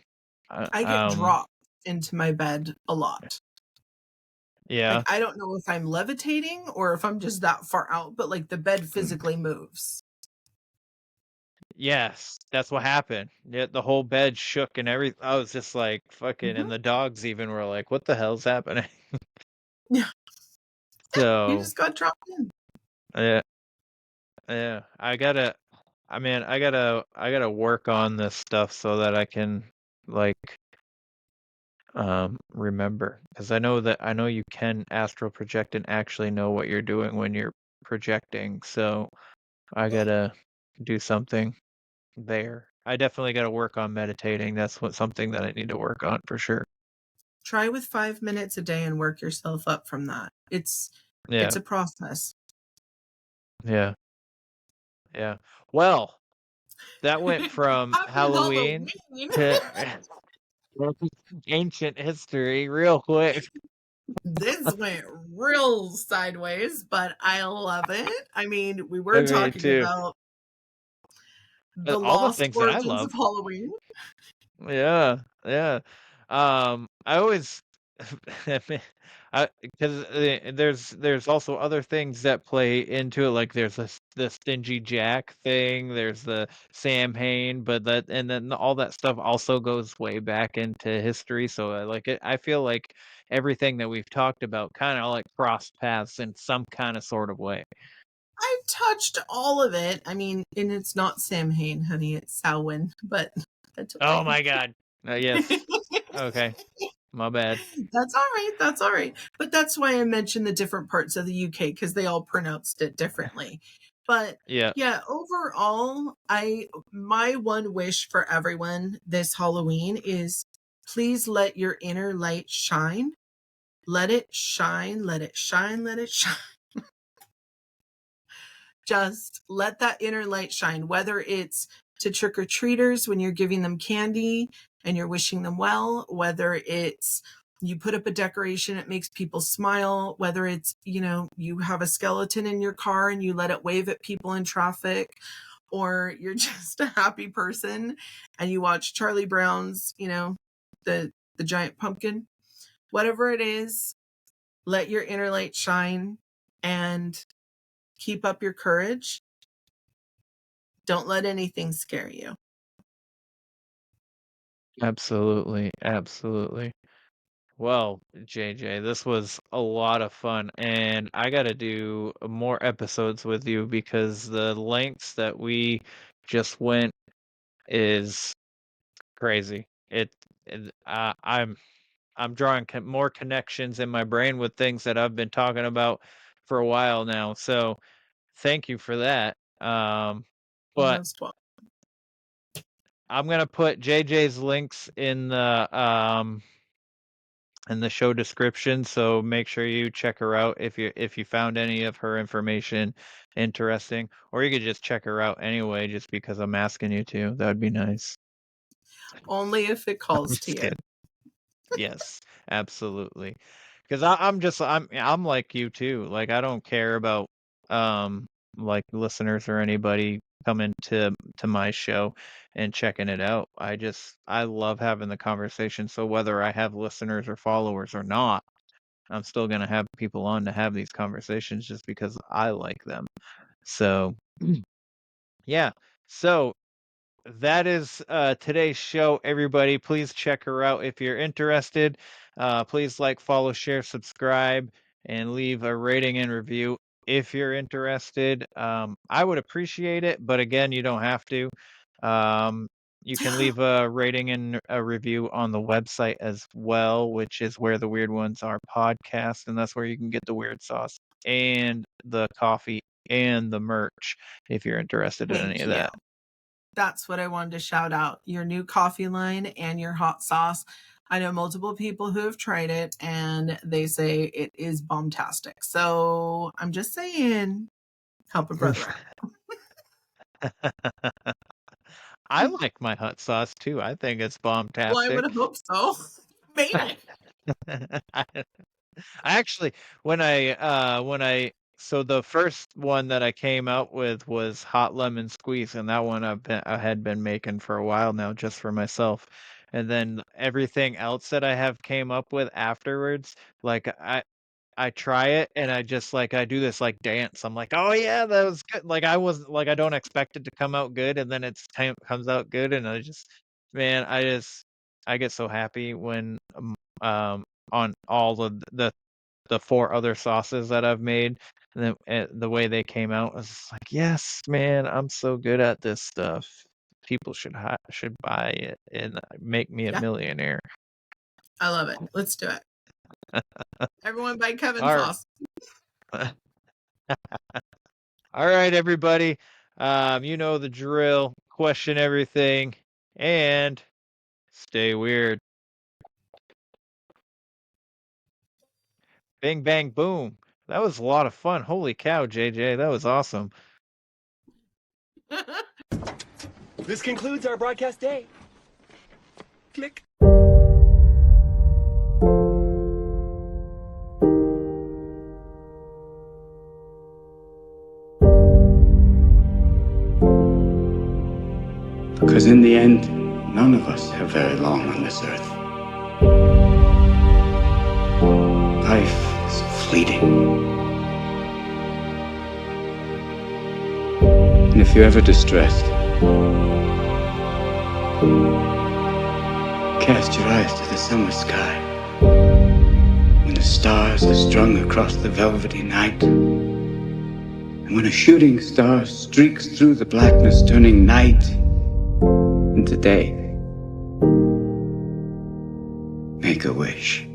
uh, I get um, dropped into my bed a lot. Like, yeah, I don't know if I'm levitating or if I'm just that far out, but like the bed mm, physically moves. yes, that's what happened. Yeah, the whole bed shook and everything. I was just like, fucking, and Mhm. the dogs even were like, "What the hell's happening?" Yeah, you So, just got dropped in. yeah. Yeah, I gotta work on this stuff so that I can like remember because I know you can astral project and actually know what you're doing when you're projecting. So I gotta do something there. I definitely gotta work on meditating. That's something that I need to work on for sure. Try with 5 minutes a day and work yourself up from that. It's Yeah, a process. yeah, yeah. Well, that went from Happy Halloween Halloween. to ancient history real quick. This went real sideways, but I love it. I mean, we were Me talking too. about the All the lost things that I origins of love. Halloween. Yeah, yeah. I always, I because there's also other things that play into it. Like there's the Stingy Jack thing. There's the Sam Hain, but and then all that stuff also goes way back into history. So I like it. I feel like everything that we've talked about kind of like crossed paths in some kind of sort of way. I've touched all of it. I mean, and it's not Samhain, honey. It's Samhain, but that's okay. Oh my God. Yes. Okay. My bad. That's all right. That's all right. But that's why I mentioned the different parts of the UK, because they all pronounced it differently. But Yeah. yeah, overall, my one wish for everyone this Halloween is please let your inner light shine. Let it shine, let it shine, let it shine. Just let that inner light shine, whether it's to trick-or-treaters when you're giving them candy and you're wishing them well, whether it's you put up a decoration, it makes people smile, whether it's, you have a skeleton in your car and you let it wave at people in traffic, or you're just a happy person and you watch Charlie Brown's, the giant pumpkin. Whatever it is, let your inner light shine and keep up your courage. Don't let anything scare you. Absolutely. Absolutely. Well, JJ, this was a lot of fun, and I got to do more episodes with you because the lengths that we just went is crazy. I'm drawing more connections in my brain with things that I've been talking about for a while now. So, thank you for that. But Most welcome. I'm gonna put JJ's links in the show description, so make sure you check her out if you found any of her information interesting, or you could just check her out anyway, just because I'm asking you to. That would be nice. Only if it I'm calls to just you. kidding. Yes, absolutely. Because I'm like you too. Like I don't care about like listeners or anybody coming to my show and checking it out. I love having the conversation. So whether I have listeners or followers or not, I'm still gonna have people on to have these conversations just because I like them. So yeah. So that is today's show, everybody. Please check her out if you're interested. Please like, follow, share, subscribe, and leave a rating and review if you're interested. I would appreciate it, but again, you don't have to. You can leave a rating and a review on the website as well, which is Where the Weird Ones Are podcast, and that's where you can get the weird sauce and the coffee and the merch if you're interested in any Thank of you. that. That's what I wanted to shout out. Your new coffee line and your hot sauce. I know multiple people who have tried it and they say it is bombastic. So I'm just saying, help a brother out. I like my hot sauce too. I think it's Well, I would bombastic. hope so. Made it. I actually, so the first one that I came out with was hot lemon squeeze, and that one I had been making for a while now just for myself. And then everything else that I have came up with afterwards, like I try it and I just like I do this like dance. I'm like, oh yeah, that was good. Like I was like I don't expect it to come out good, and then it's time comes out good, and man, I get so happy when um on all of the four other sauces that I've made, and the way they came out, I was just like, yes, man, I'm so good at this stuff. People should buy it and make me a Yeah, millionaire. I love it. Let's do it. Everyone buy Kevin All right. sauce. All right, everybody. You know the drill. Question everything and stay weird. Bing, bang, boom. That was a lot of fun. Holy cow, JJ. That was awesome. This concludes our broadcast day. Click. Because in the end, none of us have very long on this earth. Life is fleeting. And if you're ever distressed, cast your eyes to the summer sky. When the stars are strung across the velvety night, and When a shooting star streaks through the blackness, turning night into day, make a wish.